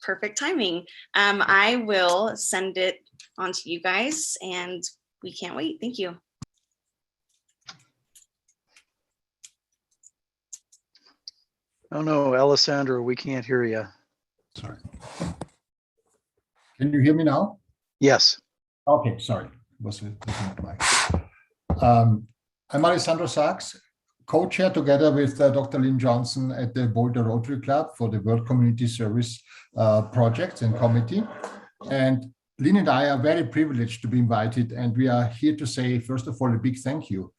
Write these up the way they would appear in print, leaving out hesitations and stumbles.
perfect timing. I will send it on to you guys and we can't wait. Thank you. Oh no, Alessandro, we can't hear you. Sorry. Can you hear me now? Yes. Okay, sorry. I'm Alessandro Sachs, co-chair together with Dr. Lynn Johnson at the Boulder Rotary Club for the World Community Service Projects and Committee. And Lynn and I are very privileged to be invited, and we are here to say, first of all, a big thank you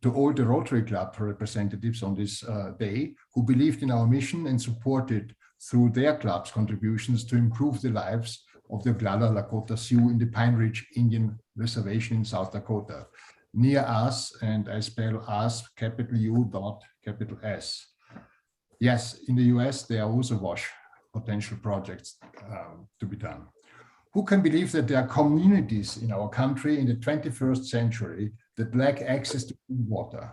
to all the Rotary Club representatives on this day who believed in our mission and supported through their club's contributions to improve the lives of the Oglala Lakota Sioux in the Pine Ridge Indian Reservation in South Dakota, near us, and I spell us, capital U dot capital S. Yes, in the US, there are also WASH potential projects to be done. Who can believe that there are communities in our country in the 21st century that lack access to clean water?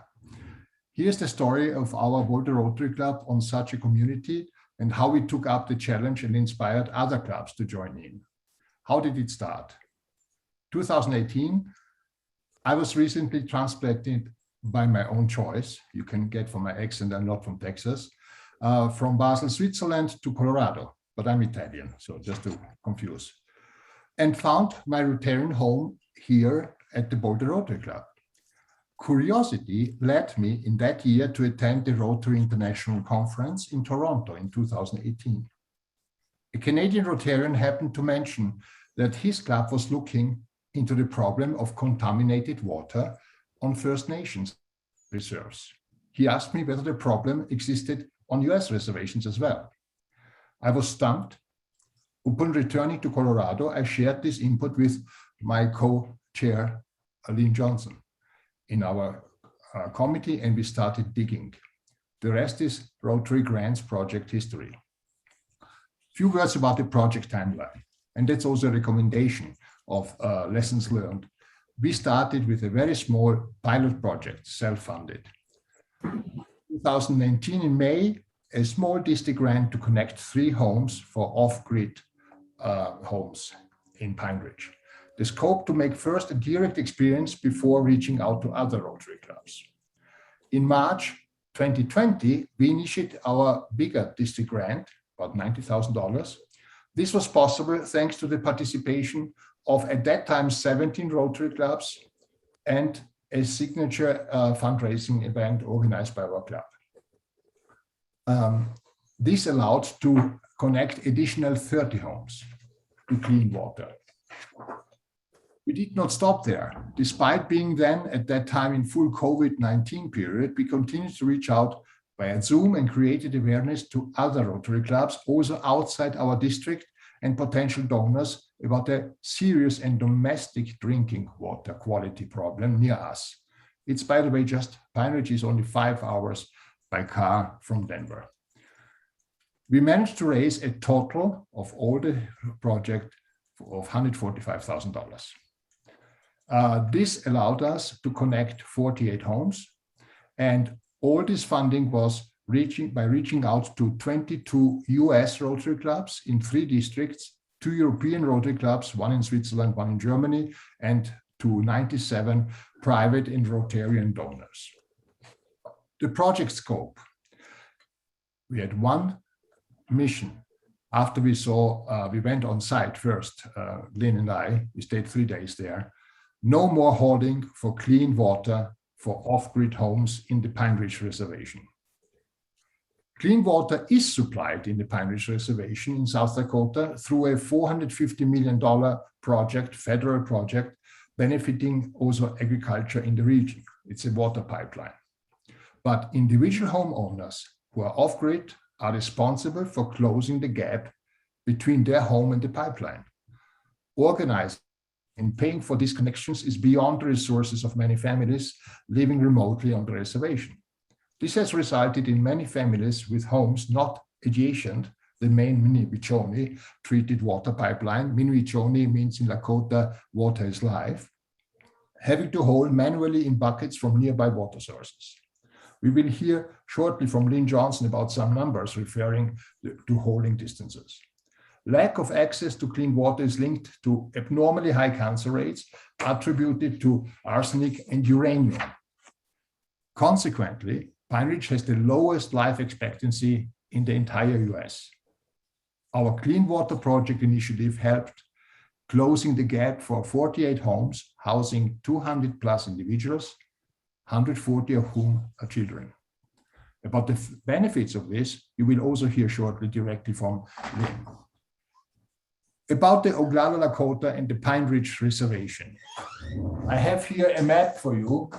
Here's the story of our Boulder Rotary Club on such a community and how we took up the challenge and inspired other clubs to join in. How did it start? 2018, I was recently transplanted by my own choice. You can get from my accent, I'm not from Texas, from Basel, Switzerland to Colorado, but I'm Italian, so just to confuse. And found my Rotarian home here at the Boulder Rotary Club. Curiosity led me in that year to attend the Rotary International Conference in Toronto in 2018. A Canadian Rotarian happened to mention that his club was looking into the problem of contaminated water on First Nations reserves. He asked me whether the problem existed on US reservations as well. I was stumped. Upon returning to Colorado, I shared this input with my co-chair, Lynn Johnson, in our committee, and we started digging. The rest is Rotary Grants project history. Few words about the project timeline, and that's also a recommendation of lessons learned. We started with a very small pilot project, self-funded. 2019 in May, a small district grant to connect 3 homes for off-grid homes in Pine Ridge. The scope to make first a direct experience before reaching out to other Rotary clubs. In March 2020, we initiated our bigger district grant, about $90,000. This was possible thanks to the participation of, at that time, 17 Rotary clubs and a signature fundraising event organized by our club. This allowed to connect additional 30 homes to clean water. We did not stop there. Despite being then at that time in full COVID-19 period, we continued to reach out via Zoom and created awareness to other Rotary clubs, also outside our district, and potential donors about a serious and domestic drinking water quality problem near us. It's, by the way, just Pine Ridge is only 5 hours by car from Denver. We managed to raise a total of all the project of $145,000. This allowed us to connect 48 homes, and all this funding was reaching out to 22 US Rotary clubs in 3 districts, 2 European Rotary clubs, 1 in Switzerland, 1 in Germany, and to 97 private and Rotarian donors. The project scope. We had 1 mission. After we went on site first, Lynn and I, we stayed 3 days there. No more holding for clean water for off-grid homes in the Pine Ridge Reservation. Clean water is supplied in the Pine Ridge Reservation in South Dakota through a $450 million project, federal project, benefiting also agriculture in the region. It's a water pipeline. But individual homeowners who are off-grid are responsible for closing the gap between their home and the pipeline. Organizing and paying for these connections is beyond the resources of many families living remotely on the reservation. This has resulted in many families with homes not adjacent the main Mini-Wichoni treated water pipeline. Mini-Wichoni means in Lakota, water is life, having to hold manually in buckets from nearby water sources. We will hear shortly from Lynn Johnson about some numbers referring to holding distances. Lack of access to clean water is linked to abnormally high cancer rates attributed to arsenic and uranium. Consequently, Pine Ridge has the lowest life expectancy in the entire US. Our Clean Water Project initiative helped closing the gap for 48 homes housing 200 plus individuals, 140 of whom are children. About the benefits of this, you will also hear shortly directly from Lynn. About the Oglala Lakota and the Pine Ridge Reservation. I have here a map for you,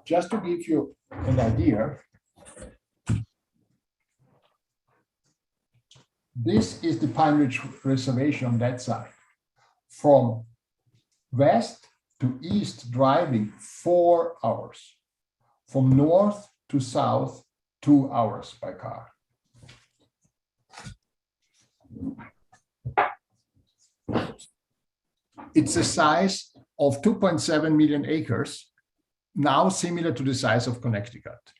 just to give you an idea. This is the Pine Ridge Reservation on that side. From west to east driving 4 hours. From north to south 2 hours by car. It's a size of 2.7 million acres, now similar to the size of Connecticut.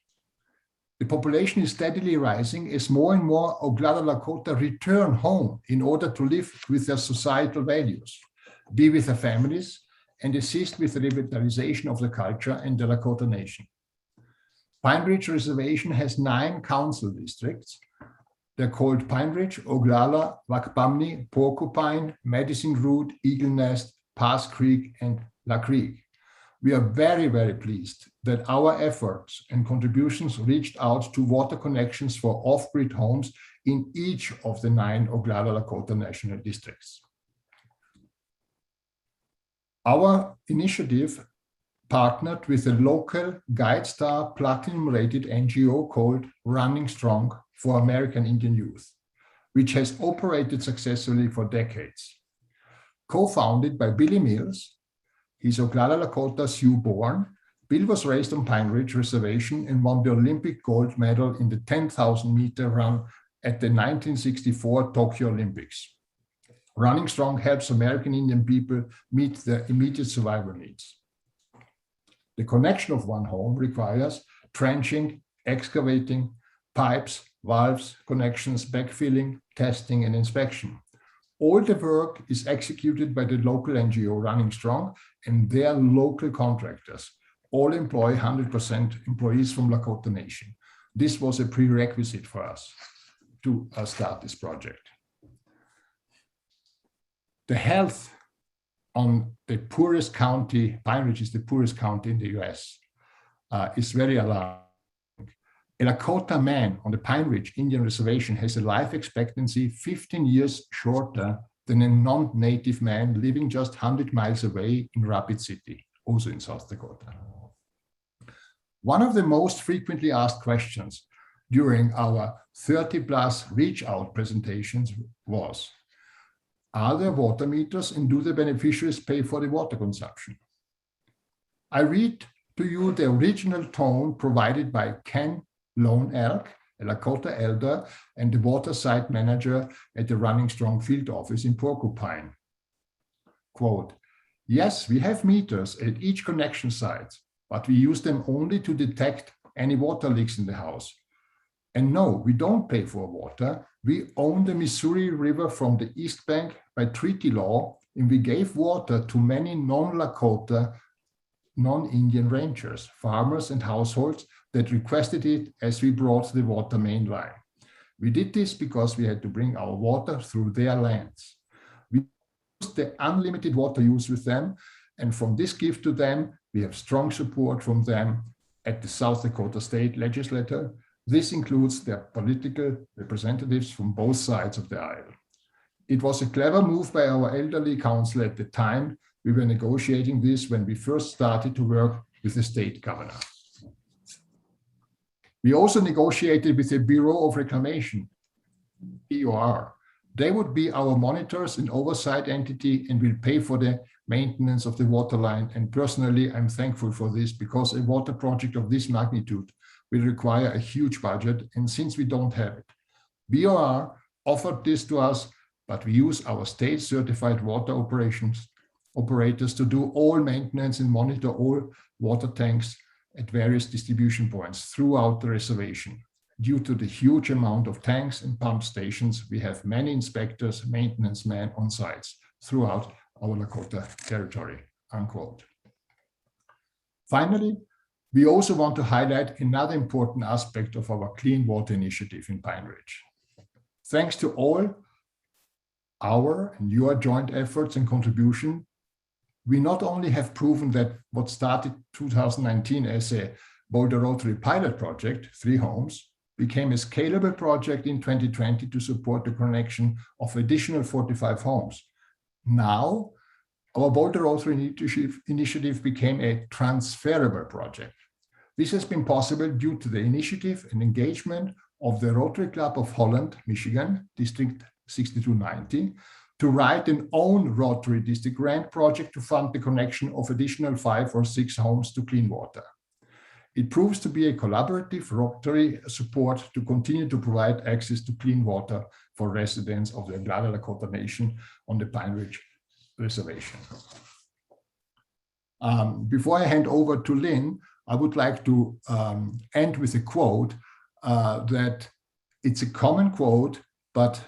The population is steadily rising as more and more Oglala Lakota return home in order to live with their societal values, be with their families, and assist with the revitalization of the culture and the Lakota Nation. Pine Ridge Reservation has 9 council districts. They're called Pine Ridge, Oglala, Wakpamni, Porcupine, Medicine Root, Eagle Nest, Pass Creek, and La Creek. We are very, very pleased that our efforts and contributions reached out to water connections for off-grid homes in each of the 9 Oglala Lakota National Districts. Our initiative partnered with a local GuideStar Platinum-rated NGO called Running Strong for American Indian Youth, which has operated successfully for decades. Co-founded by Billy Mills, he's Oglala Lakota Sioux born. Bill was raised on Pine Ridge Reservation and won the Olympic gold medal in the 10,000 meter run at the 1964 Tokyo Olympics. Running Strong helps American Indian people meet their immediate survival needs. The connection of one home requires trenching, excavating, pipes, valves, connections, backfilling, testing, and inspection. All the work is executed by the local NGO Running Strong and their local contractors. All employ 100% employees from Lakota Nation. This was a prerequisite for us to start this project. The health on the poorest county, Pine Ridge is the poorest county in the US, is very alarming. A Lakota man on the Pine Ridge Indian Reservation has a life expectancy 15 years shorter than a non-native man living just 100 miles away in Rapid City, also in South Dakota. One of the most frequently asked questions during our 30+ reach out presentations was, are there water meters and do the beneficiaries pay for the water consumption? I read to you the original tone provided by Ken Lone Elk, a Lakota elder and the water site manager at the Running Strong field office in Porcupine. Quote, yes, we have meters at each connection site, but we use them only to detect any water leaks in the house. And no, we don't pay for water. We own the Missouri River from the East Bank by treaty law, and we gave water to many non-Lakota, non-Indian rangers, farmers, and households that requested it as we brought the water main line. We did this because we had to bring our water through their lands. We used the unlimited water use with them, and from this gift to them, we have strong support from them at the South Dakota State Legislature. This includes their political representatives from both sides of the aisle. It was a clever move by our elderly council at the time. We were negotiating this when we first started to work with the state governor. We also negotiated with the Bureau of Reclamation, BOR. They would be our monitors and oversight entity and will pay for the maintenance of the water line. And personally, I'm thankful for this because a water project of this magnitude will require a huge budget. And since we don't have it, BOR offered this to us, but we use our state certified water operators to do all maintenance and monitor all water tanks at various distribution points throughout the reservation. due to the huge amount of tanks and pump stations, we have many inspectors, maintenance men on sites throughout our Lakota territory, unquote. Finally, we also want to highlight another important aspect of our clean water initiative in Pine Ridge. Thanks to all our and your joint efforts and contribution, we not only have proven that what started 2019 as a Boulder Rotary pilot project, 3 homes, became a scalable project in 2020 to support the connection of additional 45 homes. Now, our Boulder Rotary initiative became a transferable project. This has been possible due to the initiative and engagement of the Rotary Club of Holland, Michigan, District 6290, to write an own Rotary District grant project to fund the connection of additional 5 or 6 homes to clean water. It proves to be a collaborative Rotary support to continue to provide access to clean water for residents of the Oglala Lakota Nation on the Pine Ridge Reservation. Before I hand over to Lynn, I would like to end with a quote that it's a common quote, but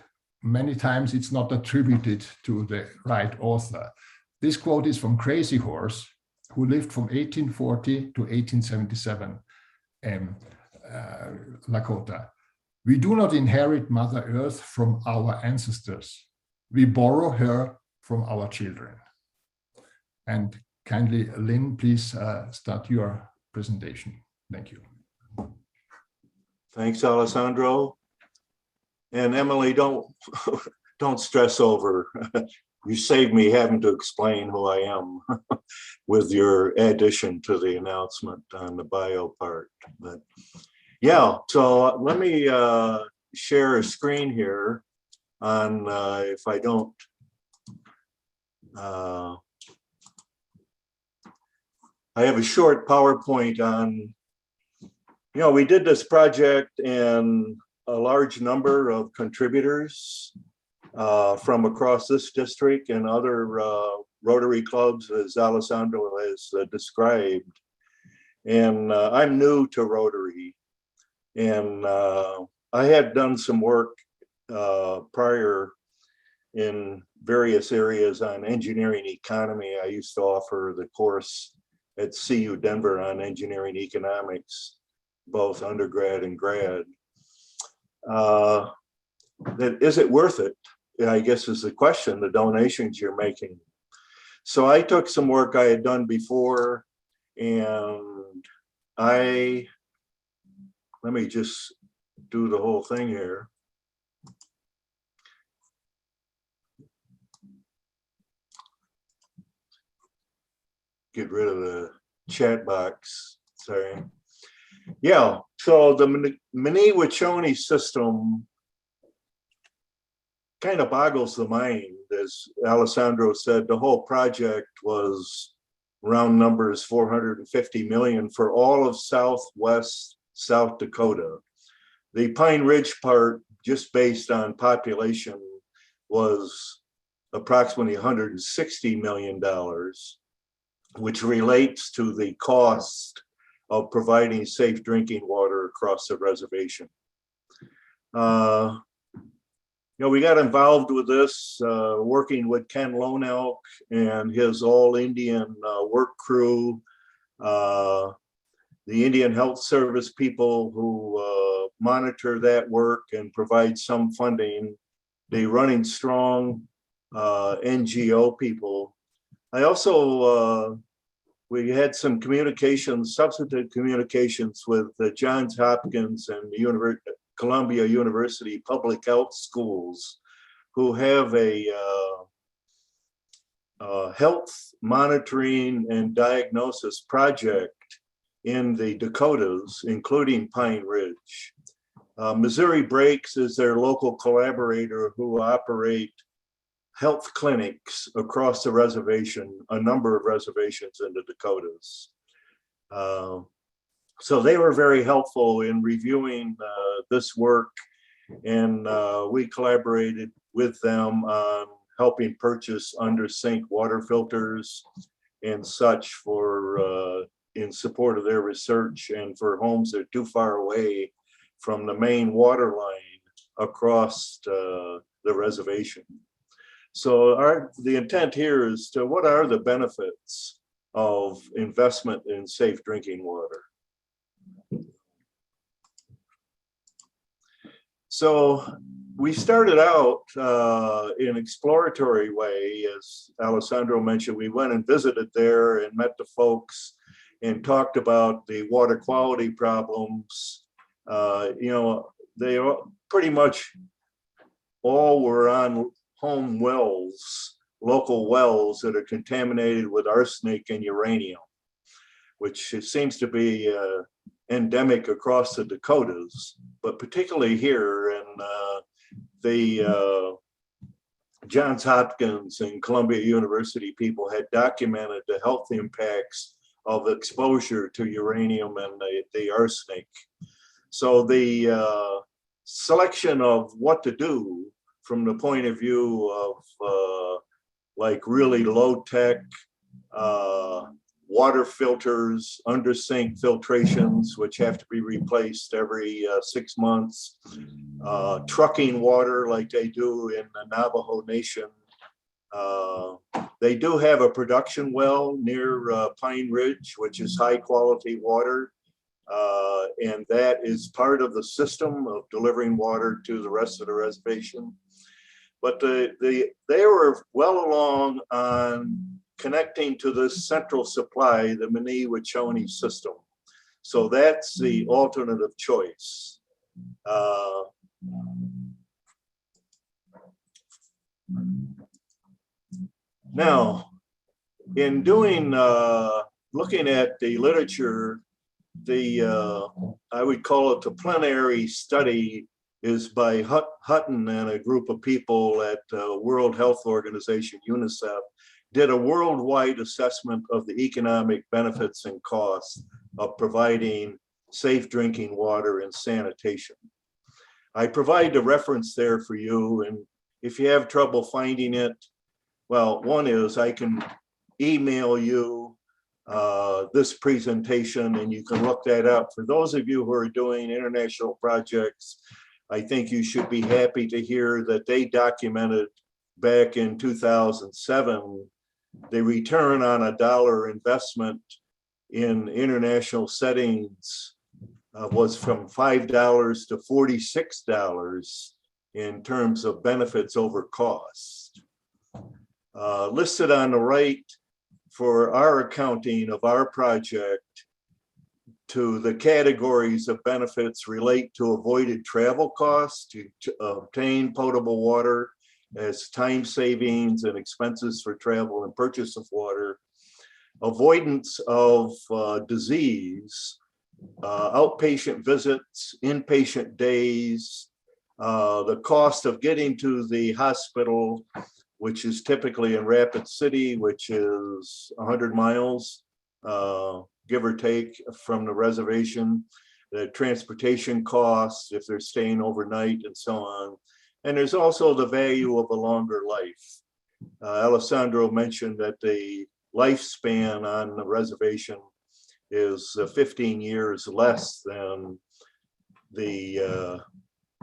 many times it's not attributed to the right author. This quote is from Crazy Horse, who lived from 1840 to 1877 in Lakota. We do not inherit Mother Earth from our ancestors. We borrow her from our children. And kindly, Lynn, please start your presentation. Thank you. Thanks, Alessandro. And Emily, don't stress over. You saved me having to explain who I am with your addition to the announcement on the bio part. But yeah, so let me share a screen here on if I don't. I have a short PowerPoint on, we did this project and a large number of contributors from across this district and other Rotary clubs, as Alessandro has described. And I'm new to Rotary, and I had done some work prior in various areas on engineering economy. I used to offer the course at CU Denver on engineering economics, both undergrad and grad. That is it worth it? I guess is the question, the donations you're making. So I took some work I had done before, and let me just do the whole thing here. Get rid of the chat box, sorry. Yeah, so the Mini-Wachoni system kind of boggles the mind. As Alessandro said, the whole project was round numbers 450 million for all of Southwest South Dakota. The Pine Ridge part, just based on population, was approximately $160 million, which relates to the cost of providing safe drinking water across the reservation. We got involved with this, working with Ken Lone Elk and his all Indian work crew, the Indian Health Service people who monitor that work and provide some funding, the Running Strong NGO people. I also, we had some communications, substantive communications with the Johns Hopkins and the Columbia University Public Health Schools, who have a health monitoring and diagnosis project in the Dakotas, including Pine Ridge. Missouri Breaks is their local collaborator who operate health clinics across the reservation, a number of reservations in the Dakotas. So they were very helpful in reviewing this work, and we collaborated with them on helping purchase under sink water filters and such for in support of their research and for homes that are too far away from the main water line across the reservation. So the intent here is to what are the benefits of investment in safe drinking water? So we started out in an exploratory way, as Alessandro mentioned. We went and visited there and met the folks and talked about the water quality problems. They pretty much all were on home wells, local wells that are contaminated with arsenic and uranium, which seems to be endemic across the Dakotas, but particularly here in the Johns Hopkins and Columbia University people had documented the health impacts of exposure to uranium and the arsenic. So the selection of what to do from the point of view of like really low tech water filters, under sink filtrations, which have to be replaced every 6 months, trucking water like they do in the Navajo Nation. They do have a production well near Pine Ridge, which is high quality water. And that is part of the system of delivering water to the rest of the reservation. But they were well along on connecting to this central supply, the Mini-Wachoni system. So that's the alternative choice. Now, in doing, looking at the literature, I would call it the plenary study is by Hutton and a group of people at World Health Organization, UNICEF, did a worldwide assessment of the economic benefits and costs of providing safe drinking water and sanitation. I provide the reference there for you, and if you have trouble finding it, well, one is I can email you this presentation and you can look that up. For those of you who are doing international projects, I think you should be happy to hear that they documented back in 2007 the return on a dollar investment in international settings was from $5 to $46 in terms of benefits over cost. Listed on the right for our accounting of our project, to the categories of benefits relate to avoided travel costs to obtain potable water as time savings and expenses for travel and purchase of water, avoidance of disease, outpatient visits, inpatient days, the cost of getting to the hospital, which is typically in Rapid City, which is 100 miles, give or take, from the reservation, the transportation costs if they're staying overnight and so on. And there's also the value of a longer life. Alessandro mentioned that the lifespan on the reservation is 15 years less than the,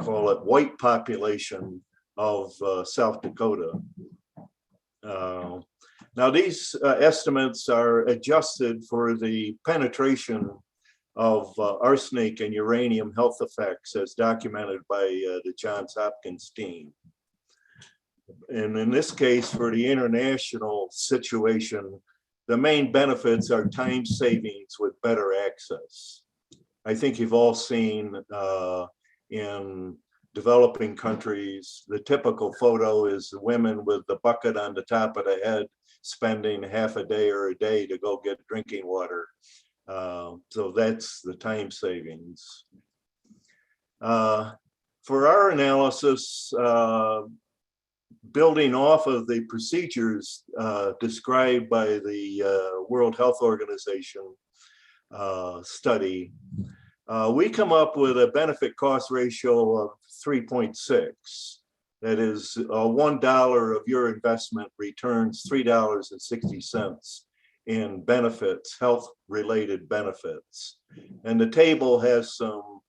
call it, white population of South Dakota. Now these estimates are adjusted for the penetration of arsenic and uranium health effects as documented by the Johns Hopkins team. And in this case, for the international situation, the main benefits are time savings with better access. I think you've all seen in developing countries, the typical photo is the women with the bucket on the top of the head spending half a day or a day to go get drinking water. So that's the time savings. For our analysis, building off of the procedures described by the World Health Organization study, we come up with a benefit cost ratio of 3.6. That is, $1 of your investment returns $3.60 in benefits, health-related benefits. And the table has some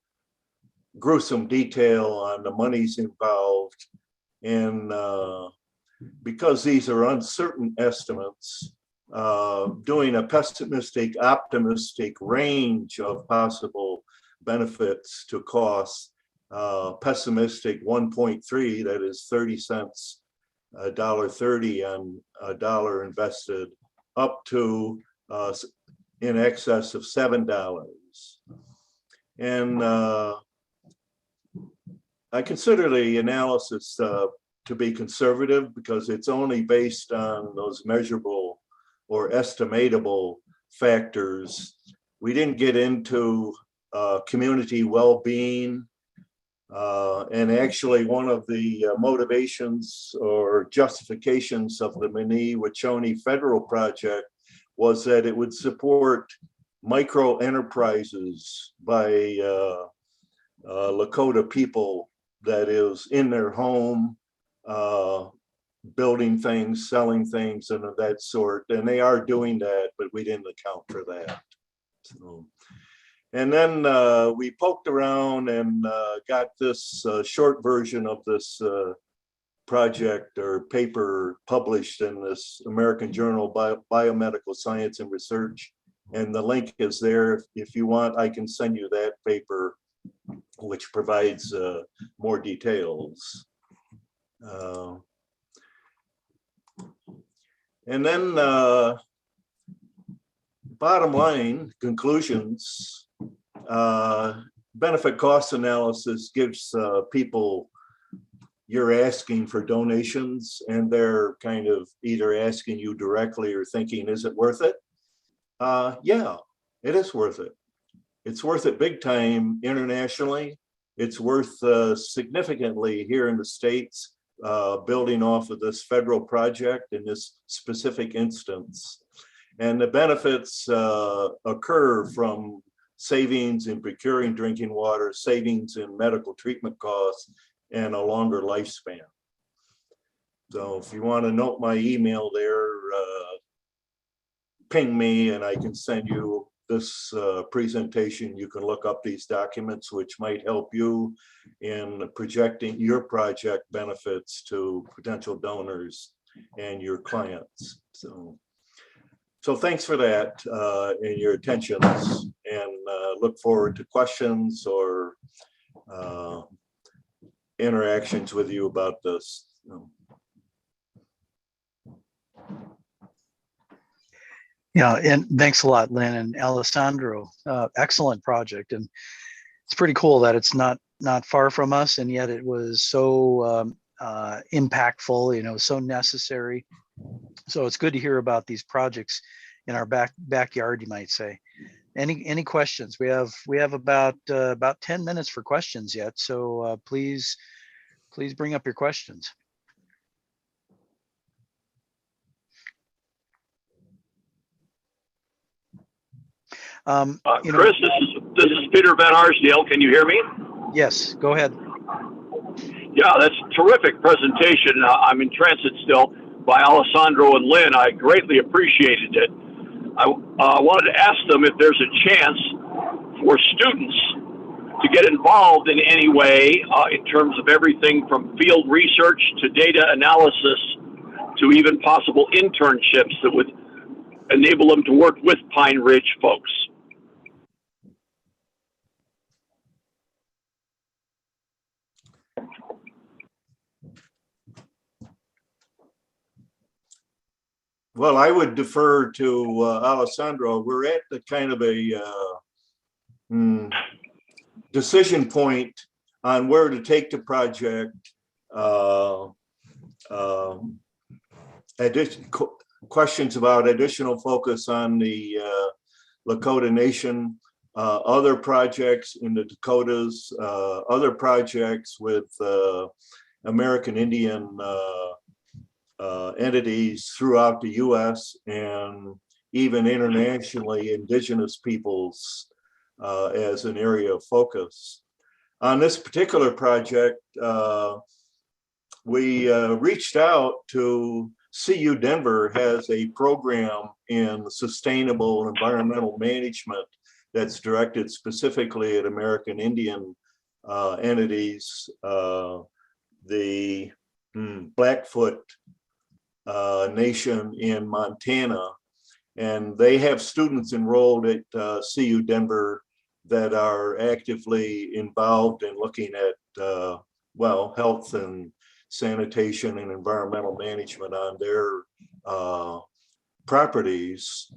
gruesome detail on the monies involved. And because these are uncertain estimates, doing a pessimistic, optimistic range of possible benefits to costs, pessimistic 1.3, that is 30 cents, $1.30 on a dollar invested, up to in excess of $7. And I consider the analysis to be conservative because it's only based on those measurable or estimatable factors. We didn't get into community well-being. And actually one of the motivations or justifications of the Mini-Wachoni federal project was that it would support micro enterprises by Lakota people, that is in their home, building things, selling things, and of that sort. And they are doing that, but we didn't account for that. So, and then we poked around and got this short version of this project or paper published in this American Journal of Biomedical Science and Research. And the link is there. If you want, I can send you that paper, which provides more details. And then bottom line conclusions, benefit cost analysis gives people, you're asking for donations and they're kind of either asking you directly or thinking, is it worth it? Yeah, it is worth it. It's worth it big time internationally. It's worth significantly here in the States, building off of this federal project in this specific instance. And the benefits occur from savings in procuring drinking water, savings in medical treatment costs, and a longer lifespan. So if you want to note my email there, ping me and I can send you this presentation. You can look up these documents, which might help you in projecting your project benefits to potential donors and your clients. So thanks for that and your attentions, and look forward to questions or interactions with you about this. Yeah, and thanks a lot, Lynn and Alessandro. Excellent project, and it's pretty cool that it's not far from us, and yet it was so impactful. You know, so necessary. So it's good to hear about these projects in our backyard, you might say. Any questions? We have about 10 minutes for questions yet. So please bring up your questions. Chris, this is Peter Van Arsdale. Can you hear me? Yes, go ahead. Yeah, that's a terrific presentation. I'm in transit still by Alessandro and Lynn. I greatly appreciated it. I wanted to ask them if there's a chance for students to get involved in any way in terms of everything from field research to data analysis to even possible internships that would enable them to work with Pine Ridge folks. Well, I would defer to Alessandro. We're at the kind of a decision point on where to take the project. Questions about additional focus on the Lakota Nation, other projects in the Dakotas, other projects with American Indian entities throughout the US, and even internationally indigenous peoples as an area of focus. On this particular project, we reached out to CU Denver. Has a program in sustainable environmental management that's directed specifically at American Indian entities, the Blackfoot Nation in Montana, and they have students enrolled at CU Denver that are actively involved in looking at well, health and sanitation and environmental management on their properties.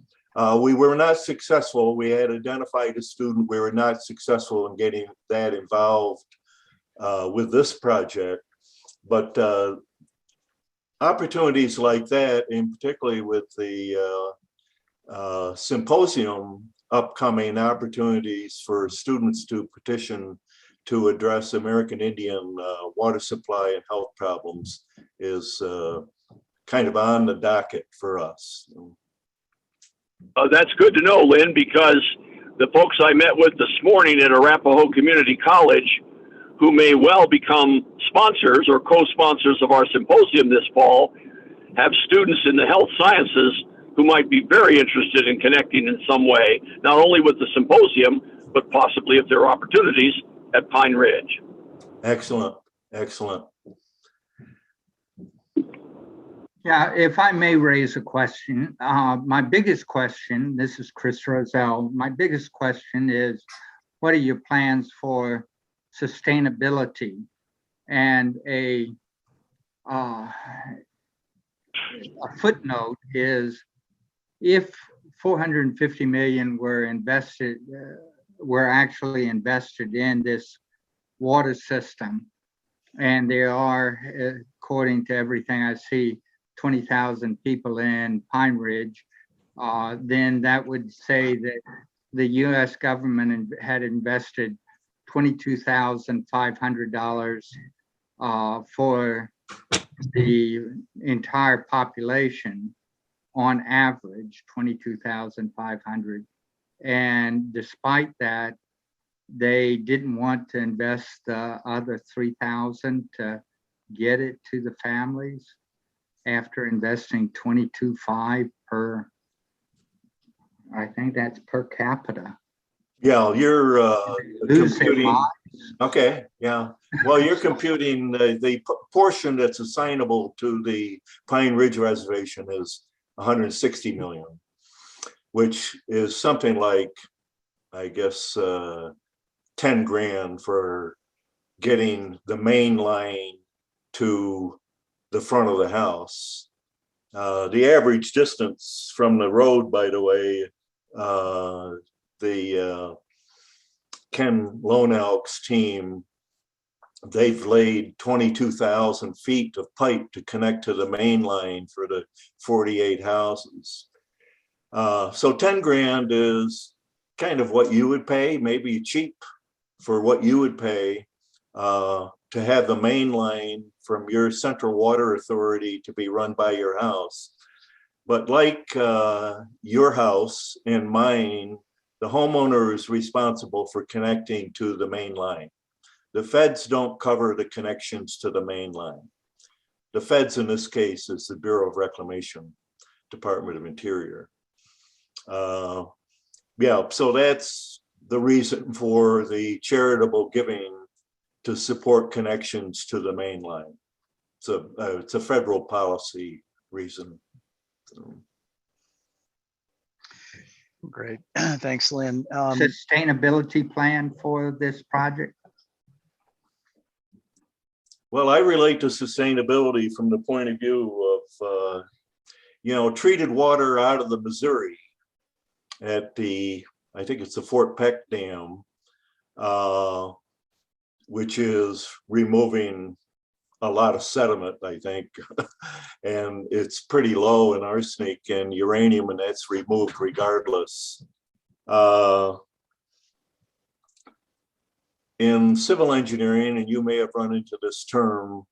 We were not successful. We had identified a student. We were not successful in getting that involved with this project, but opportunities like that, and particularly with the symposium upcoming, opportunities for students to petition to address American Indian water supply and health problems is kind of on the docket for us. That's good to know, Lynn, because the folks I met with this morning at Arapahoe Community College, who may well become sponsors or co-sponsors of our symposium this fall, have students in the health sciences who might be very interested in connecting in some way, not only with the symposium, but possibly, if there are opportunities, at Pine Ridge. Excellent, excellent. Yeah, if I may raise a question, my biggest question, this is Chris Roselle, my biggest question is, what are your plans for sustainability? And a footnote is, if 450 million were invested, were actually invested in this water system, and there are, according to everything I see, 20,000 people in Pine Ridge, then that would say that the US government had invested $22,500 for the entire population on average, 22,500. And despite that, they didn't want to invest the other 3,000 to get it to the families after investing 22.5 per, I think that's per capita. Yeah, you're computing. Lives. Okay, yeah. Well, you're computing the portion that's assignable to the Pine Ridge Reservation is 160 million, which is something like, I guess, 10 grand for getting the main line to the front of the house. The average distance from the road, by the way, the Ken Lone Elk's team, they've laid 22,000 feet of pipe to connect to the main line for the 48 houses. So 10 grand is kind of what you would pay, maybe cheap for what you would pay to have the main line from your central water authority to be run by your house. But like your house and mine, the homeowner is responsible for connecting to the main line. The feds don't cover the connections to the main line. The feds in this case is the Bureau of Reclamation, Department of Interior. Yeah, so that's the reason for the charitable giving to support connections to the main line. So it's a federal policy reason. Great. Thanks, Lynn. Sustainability plan for this project? Well, I relate to sustainability from the point of view of, treated water out of the Missouri at the, I think it's the Fort Peck Dam, which is removing a lot of sediment, I think, and it's pretty low in arsenic and uranium, and that's removed regardless. In civil engineering, and you may have run into this term,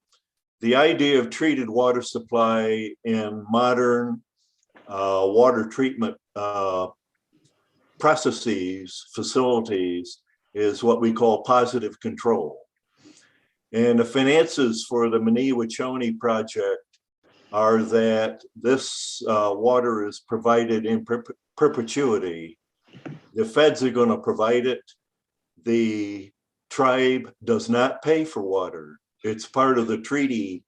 the idea of treated water supply in modern water treatment processes, facilities, is what we call positive control. And the finances for the Manee-Wachoni project are that this water is provided in perpetuity. The feds are going to provide it. The tribe does not pay for water. It's part of the treaty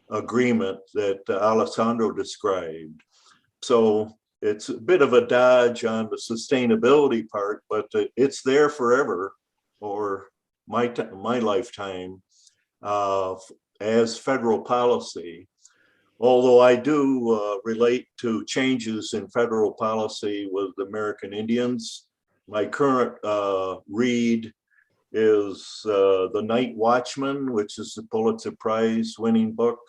agreement that Alessandro described. So it's a bit of a dodge on the sustainability part, but it's there forever, or my lifetime, as federal policy. Although I do relate to changes in federal policy with American Indians. My current read is The Night Watchman, which is the Pulitzer Prize winning book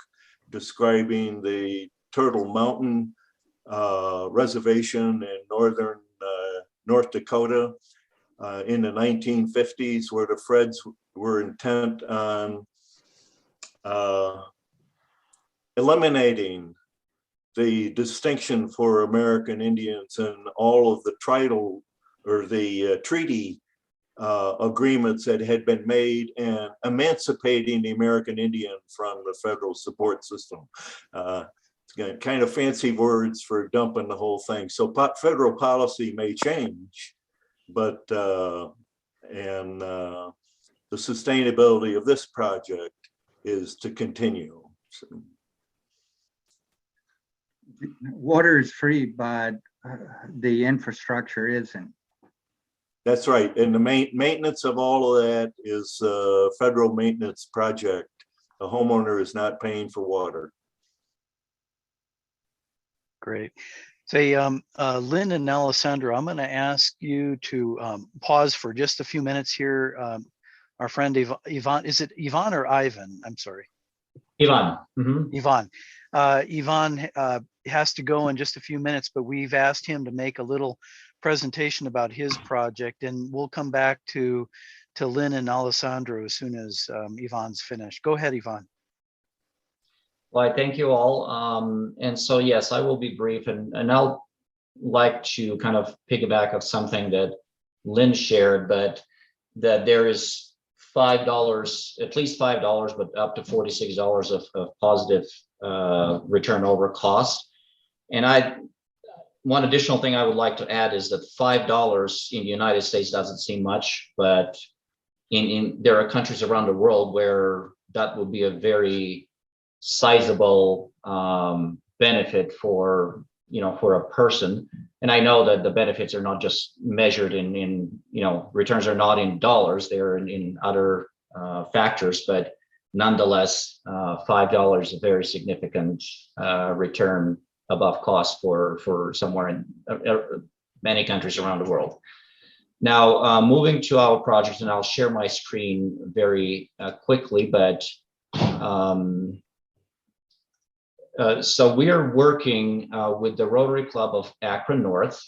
describing the Turtle Mountain reservation in northern North Dakota in the 1950s, where the Freds were intent on eliminating the distinction for American Indians and all of the tribal or the treaty agreements that had been made, and emancipating the American Indian from the federal support system. It's kind of fancy words for dumping the whole thing. So federal policy may change, but the sustainability of this project is to continue. So. Water is free, but the infrastructure isn't. That's right. And the maintenance of all of that is a federal maintenance project. The homeowner is not paying for water. Great. Say, Lynn and Alessandro, I'm going to ask you to pause for just a few minutes here. Our friend Yvonne, is it Yvonne or Ivan? I'm sorry. Ivan. Mm-hmm. Yvonne. Yvonne has to go in just a few minutes, but we've asked him to make a little presentation about his project, and we'll come back to Lynn and Alessandro as soon as Yvonne's finished. Go ahead, Yvonne. Well, I thank you all. And so, yes, I will be brief, and I'll like to kind of piggyback of something that Lynn shared, but that there is $5, at least $5, but up to $46 of positive return over cost. And one additional thing I would like to add is that $5 in the United States doesn't seem much, but there are countries around the world where that would be a very sizable benefit for a person. And I know that the benefits are not just measured in returns are not in dollars, they're in other factors, but nonetheless, $5 is a very significant return above cost for somewhere in many countries around the world. Now, moving to our project, and I'll share my screen very quickly, but so we are working with the Rotary Club of Akron North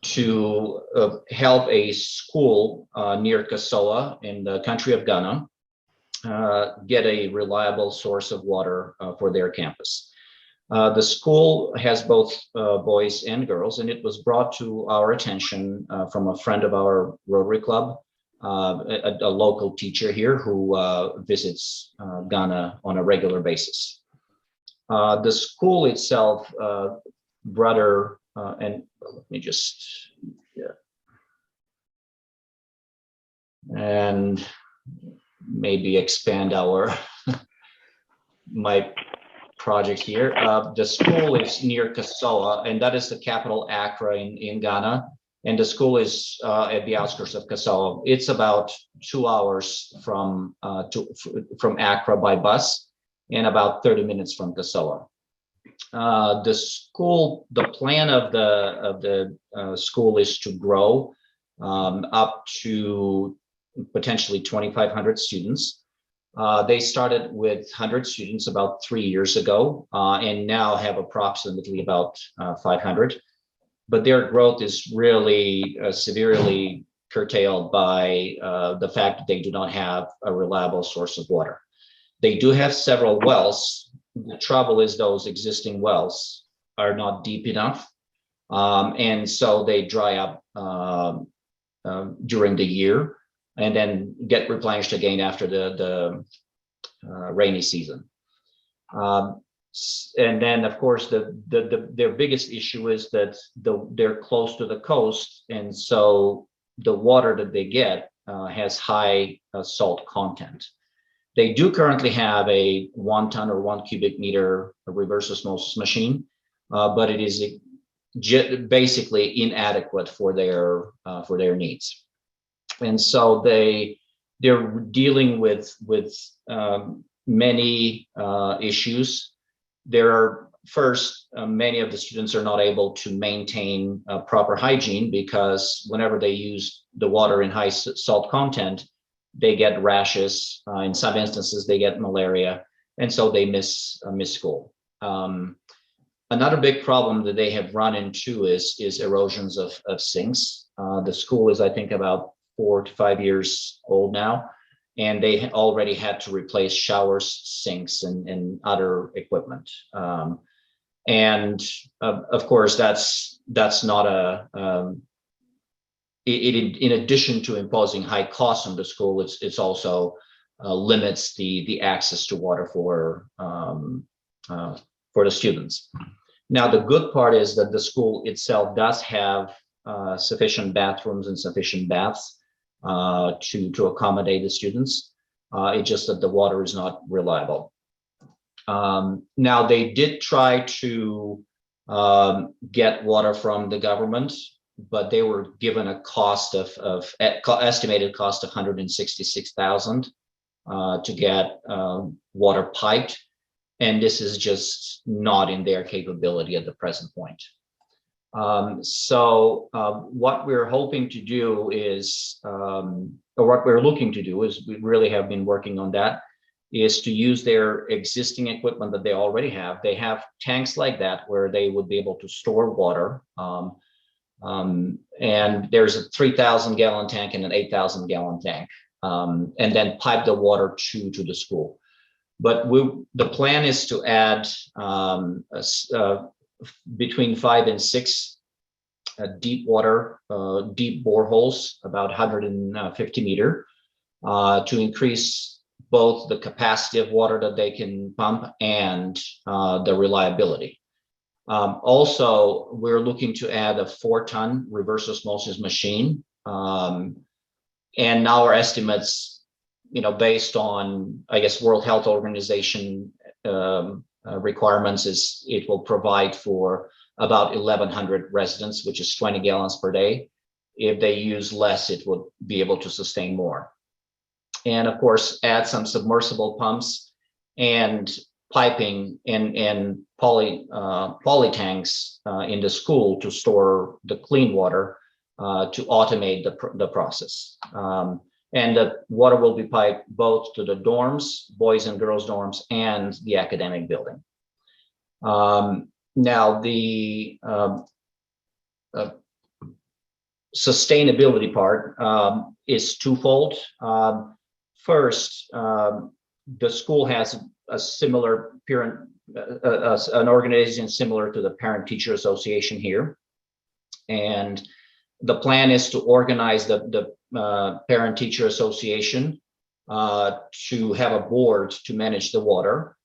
to help a school near Kasoa in the country of Ghana get a reliable source of water for their campus. The school has both boys and girls, and it was brought to our attention from a friend of our Rotary Club, a local teacher here who visits Ghana on a regular basis. The school itself, and let me just, and maybe expand my project here. The school is near Kasoa, and that is the capital, Accra, in Ghana. And the school is at the outskirts of Kasoa. It's about 2 hours from Accra by bus, and about 30 minutes from Kasoa. The plan of the school is to grow up to potentially 2,500 students. They started with 100 students about 3 years ago, and now have approximately about 500. But their growth is really severely curtailed by the fact that they do not have a reliable source of water. They do have several wells. The trouble is those existing wells are not deep enough, and so they dry up during the year and then get replenished again after the rainy season. And then, of course, their biggest issue is that they're close to the coast, and so the water that they get has high salt content. They do currently have a 1 ton or 1 cubic meter reverse osmosis machine, but it is basically inadequate for their needs. And so they're dealing with many issues. There are many of the students are not able to maintain proper hygiene, because whenever they use the water in high salt content, they get rashes. In some instances, they get malaria, and so they miss school. Another big problem that they have run into is erosions of sinks. The school is, I think, about 4 to 5 years old now, and they already had to replace showers, sinks, and other equipment. And of course, that's not in addition to imposing high costs on the school, it's also limits the access to water for the students. Now, the good part is that the school itself does have sufficient bathrooms and sufficient baths to accommodate the students. It's just that the water is not reliable. Now, they did try to get water from the government, but they were given a cost of estimated cost of $166,000 to get water piped, and this is just not in their capability at the present point. So what we're hoping to do is, or what we're looking to do is, we really have been working on that, is to use their existing equipment that they already have. They have tanks like that where they would be able to store water. And there's a 3,000 gallon tank and an 8,000 gallon tank, and then pipe the water to the school. But the plan is to add between 5 and 6 deep boreholes, about 150 meter, to increase both the capacity of water that they can pump and the reliability. Also, we're looking to add a 4-ton reverse osmosis machine. And our estimates, based on, I guess, World Health Organization requirements, is it will provide for about 1,100 residents, which is 20 gallons per day. If they use less, it would be able to sustain more. And of course, add some submersible pumps and piping and poly tanks in the school to store the clean water to automate the process. And the water will be piped both to the dorms, boys and girls dorms, and the academic building. Now, the sustainability part is twofold. First, the school has a similar an organization similar to the Parent-Teacher Association here. And the plan is to organize the Parent-Teacher Association to have a board to manage the water,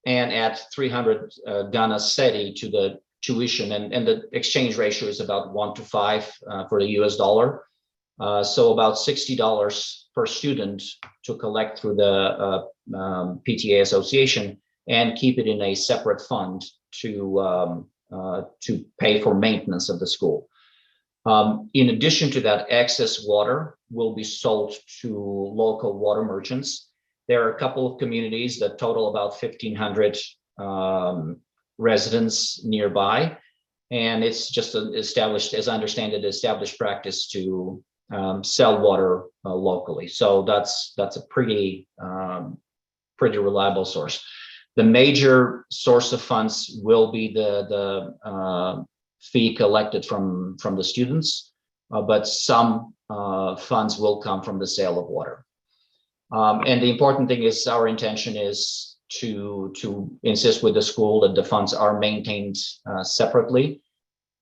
and add 300 Ghana cedi to the tuition, and the exchange ratio is about 1 to 5 for the US dollar. So about $60 per student to collect through the PTA association, and keep it in a separate fund to pay for maintenance of the school. In addition to that, excess water will be sold to local water merchants. There are a couple of communities that total about 1,500 residents nearby, and it's just established, as I understand it, established practice to sell water locally. So that's a pretty reliable source. The major source of funds will be the fee collected from the students, but some funds will come from the sale of water. And the important thing is, our intention is to insist with the school that the funds are maintained separately.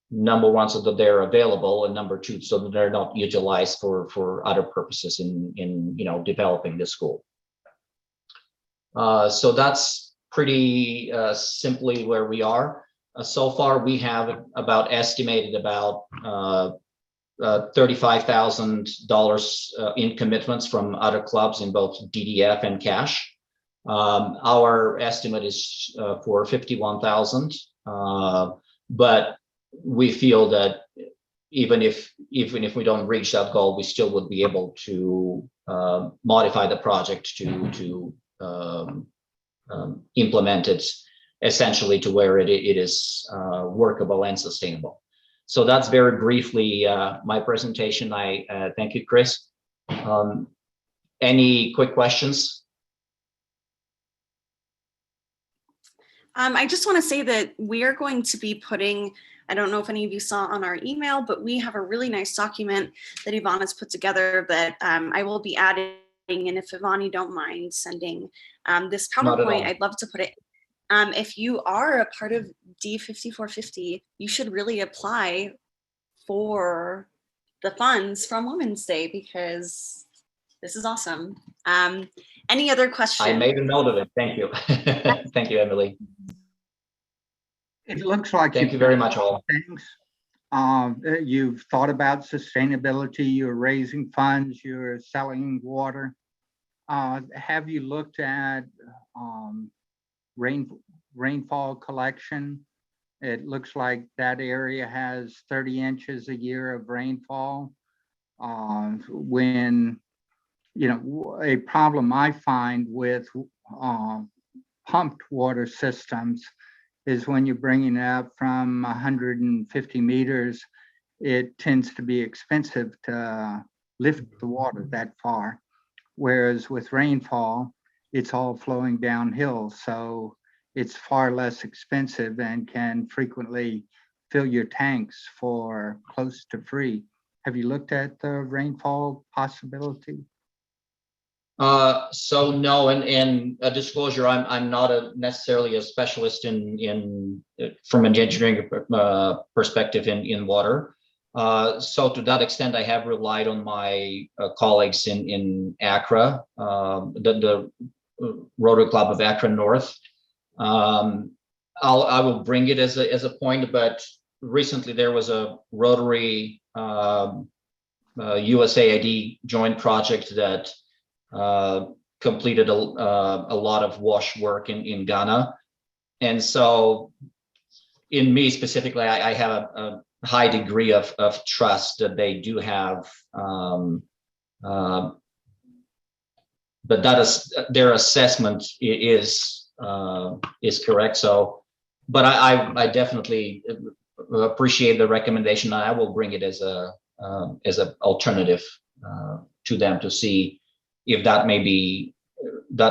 Number one, so that they're available, and number two, so that they're not utilized for other purposes in developing the school. So that's pretty simply where we are. So far, we have estimated about $35,000 in commitments from other clubs in both DDF and cash. Our estimate is for 51,000, but we feel that even if we don't reach that goal, we still would be able to modify the project to implement it essentially to where it is workable and sustainable. So that's very briefly my presentation. I thank you, Chris. Any quick questions? I just want to say that we are going to be putting, I don't know if any of you saw on our email, but we have a really nice document that Yvonne has put together that I will be adding. And if Yvonne, you don't mind sending this PowerPoint, I'd love to put it. If you are a part of D5450, you should really apply for the funds from Women's Day because this is awesome. Any other questions? I made a note of it. Thank you. Thank you, Emily. It looks like Thank you very much, all. Thanks. You've thought about sustainability. You're raising funds. You're selling water. Have you looked at rainfall collection? It looks like that area has 30 inches a year of rainfall. When, you know, a problem I find with pumped water systems is when you're bringing it up from 150 meters, it tends to be expensive to lift the water that far. Whereas with rainfall, it's all flowing downhill. So it's far less expensive and can frequently fill your tanks for close to free. Have you looked at the rainfall possibility? So no, and a disclosure, I'm not necessarily a specialist in from an engineering perspective in water. So to that extent, I have relied on my colleagues in Accra, the Rotary Club of Accra North. I will bring it as a point, but recently there was a Rotary USAID joint project that completed a lot of wash work in Ghana. And so in me specifically, I have a high degree of trust that they do have, but that is their assessment is correct. So, but I definitely appreciate the recommendation. I will bring it as an alternative to them to see if that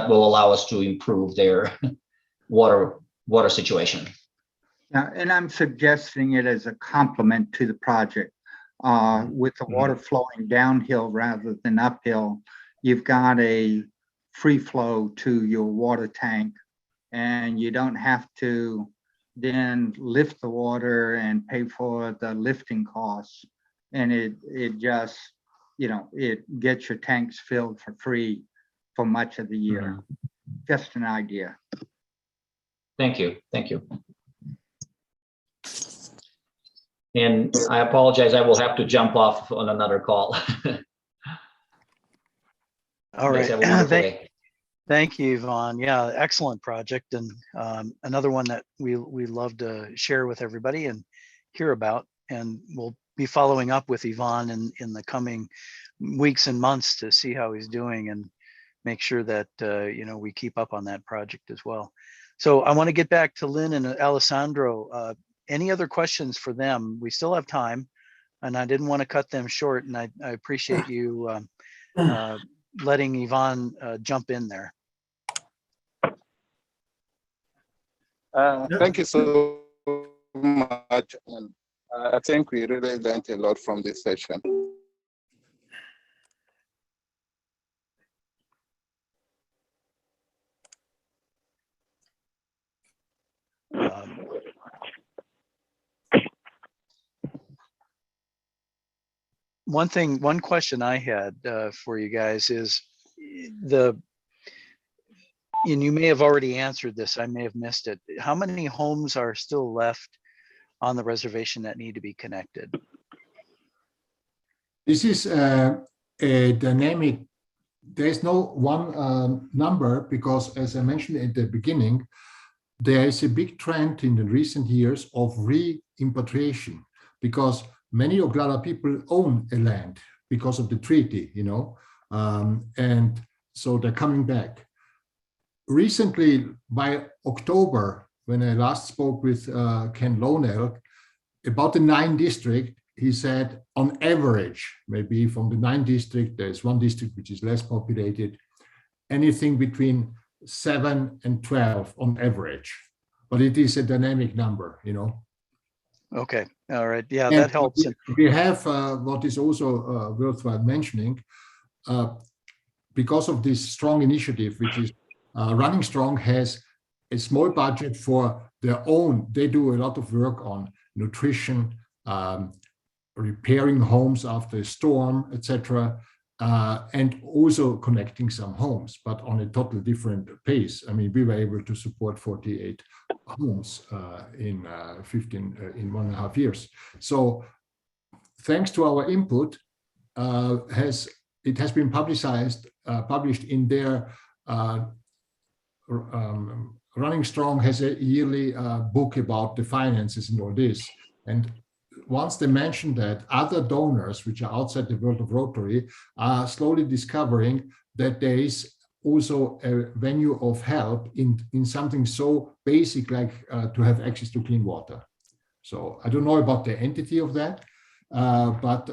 will allow us to improve their water situation. Yeah, and I'm suggesting it as a complement to the project. With the water flowing downhill rather than uphill, you've got a free flow to your water tank, and you don't have to then lift the water and pay for the lifting costs. And it just, you know, it gets your tanks filled for free for much of the year. Just an idea. Thank you. Thank you. And I apologize, I will have to jump off on another call. All right. Thank you, Yvonne. Yeah, excellent project, and another one that we love to share with everybody and hear about. And we'll be following up with Yvonne in the coming weeks and months to see how he's doing and make sure that you know, we keep up on that project as well. So I want to get back to Lynn and Alessandro. Any other questions for them? We still have time, and I didn't want to cut them short, and I appreciate you letting Yvonne jump in there. Thank you so much. And I think we really learned a lot from this session. One question I had for you guys is and you may have already answered this, I may have missed it. How many homes are still left on the reservation that need to be connected? This is a dynamic. There's no one number because, as I mentioned at the beginning, there is a big trend in the recent years of re-impatriation because many Oglala people own a land because of the treaty, you know, and so they're coming back. Recently, by October, when I last spoke with Ken Lonel about the 9 district, he said on average, maybe from the 9 district, there's one district which is less populated, anything between 7 and 12 on average, but it is a dynamic number, you know. Okay, all right, yeah, And that helps. we have what is also worthwhile mentioning, because of this strong initiative, which is Running Strong has a small budget for their own. They do a lot of work on nutrition, repairing homes after a storm, etc., and also connecting some homes, but on a totally different pace. I mean, we were able to support 48 homes in 1.5 years. So thanks to our input, it has been published in their Running Strong has a yearly book about the finances and all this. And once they mention that, other donors, which are outside the world of Rotary, are slowly discovering that there is also a venue of help in something so basic like to have access to clean water. So I don't know about the entity of that, but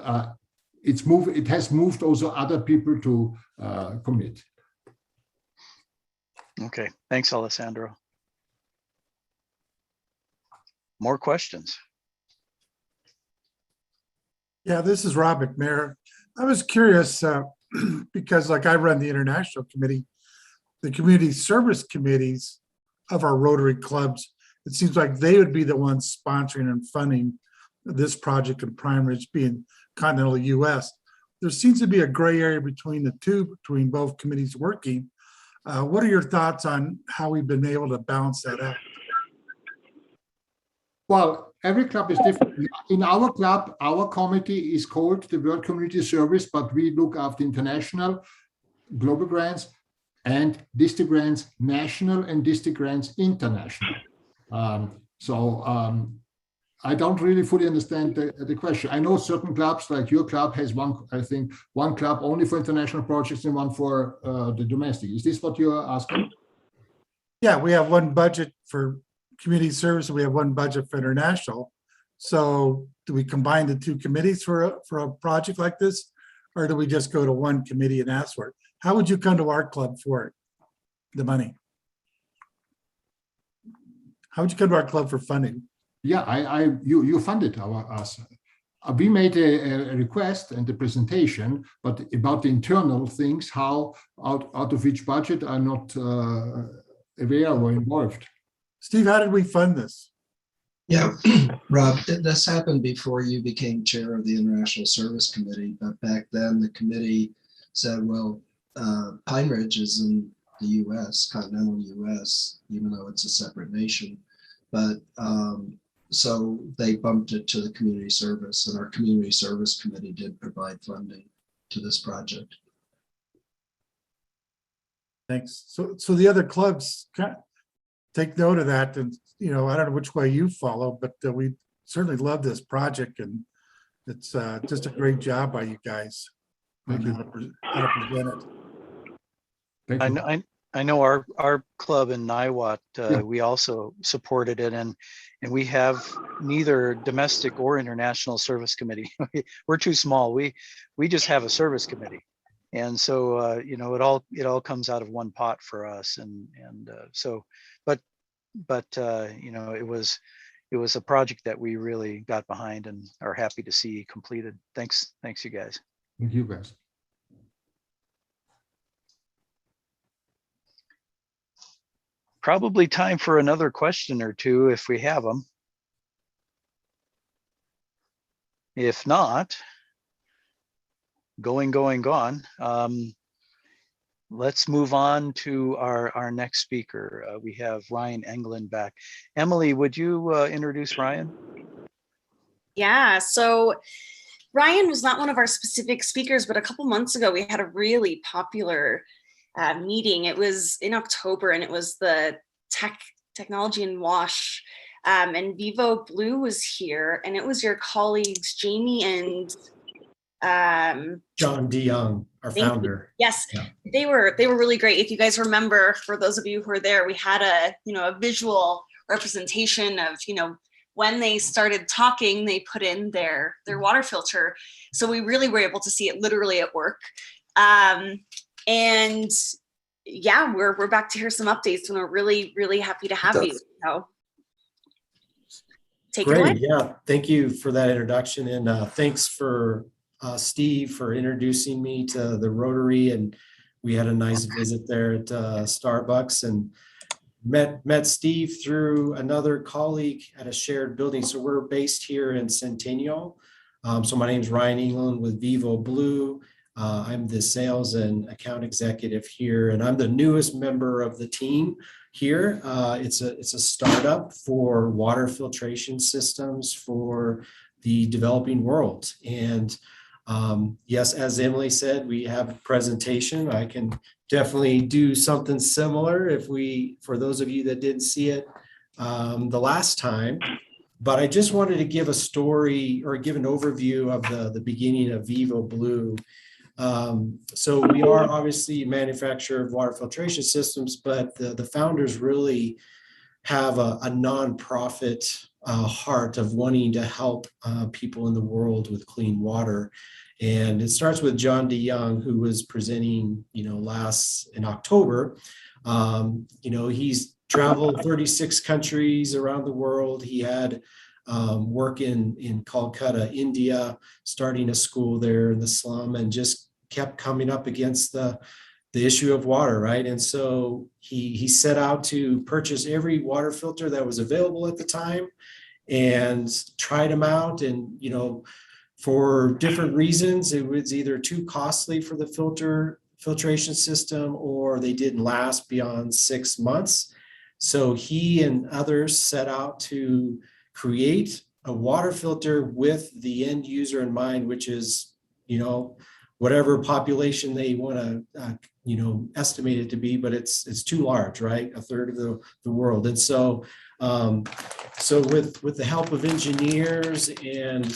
it has moved also other people to commit. Okay, thanks, Alessandro. More questions? Yeah, this is Rob McNair. I was curious because like I run the international committee, the community service committees of our Rotary clubs, it seems like they would be the ones sponsoring and funding this project in Prime Ridge being continental US. There seems to be a gray area between the two, between both committees working. What are your thoughts on how we've been able to balance that out? Well, every club is different. In our club, our committee is called the World Community Service, but we look after international, global grants, and district grants, national, and district grants, international. I don't really fully understand the question. I know certain clubs, like your club, has one, I think, one club only for international projects and one for the domestic. Is this what you're asking? Yeah, we have one budget for community service and we have one budget for international. So do we combine the two committees for a project like this? Or do we just go to one committee and ask for it? How would you come to our club for it, the money? How would you come to our club for funding? Yeah, you funded us. We made a request and a presentation, but about the internal things, how out of which budget are not aware or involved. Steve, how did we fund this? Yeah, Rob, this happened before you became chair of the International Service Committee, but back then the committee said, well, Pine Ridge is in the US, continental US, even though it's a separate nation. But so they bumped it to the community service, and our community service committee did provide funding to this project. Thanks. So the other clubs take note of that, and I don't know which way you follow, but we certainly love this project, and it's just a great job by you guys. Thank you. How to present it. Thank you. I know our club in Niwot, Yeah. we also supported it, and we have neither domestic or international service committee. We're too small. We just have a service committee, and so it all comes out of one pot for us, and so but it was a project that we really got behind and are happy to see completed. Thanks you guys. Thank you guys. Probably time for another question or two if we have them. If not, gone. Let's move on to our next speaker. We have Ryan Englund back. Emily, would you introduce Ryan? Yeah, so Ryan was not one of our specific speakers, but a couple months ago, we had a really popular meeting. It was in October, and it was the technology and wash. And Vivo Blue was here, and it was your colleagues, Jamie and John DeYoung, our founder. Yes, Yeah. they were really great. If you guys remember, for those of you who were there, we had a visual representation of when they started talking, they put in their water filter. So we really were able to see it literally at work. And yeah, we're back to hear some updates, and we're really, really happy to have you. So take it away. Great, yeah. Thank you for that introduction, and thanks for Steve for introducing me to the Rotary. And we had a nice visit there at Starbucks, and met Steve through another colleague at a shared building. So we're based here in Centennial. So my name's Ryan England with Vivo Blue. I'm the sales and account executive here, and I'm the newest member of the team here. It's a startup for water filtration systems for the developing world. And yes, as Emily said, we have a presentation. I can definitely do something similar for those of you that didn't see it the last time. But I just wanted to give a story or give an overview of the beginning of Vivo Blue. So we are obviously a manufacturer of water filtration systems, but the founders really have a nonprofit heart of wanting to help people in the world with clean water. And it starts with John DeYoung, who was presenting, last in October. He's traveled 36 countries around the world. He had work in Calcutta, India, starting a school there in the slum, and just kept coming up against the issue of water, right? And so he set out to purchase every water filter that was available at the time and tried them out. And, for different reasons, it was either too costly for the filtration system, or they didn't last beyond 6 months. So he and others set out to create a water filter with the end user in mind, which is, whatever population they want to, estimate it to be, but it's too large, right? A third of the world. And so, with the help of engineers and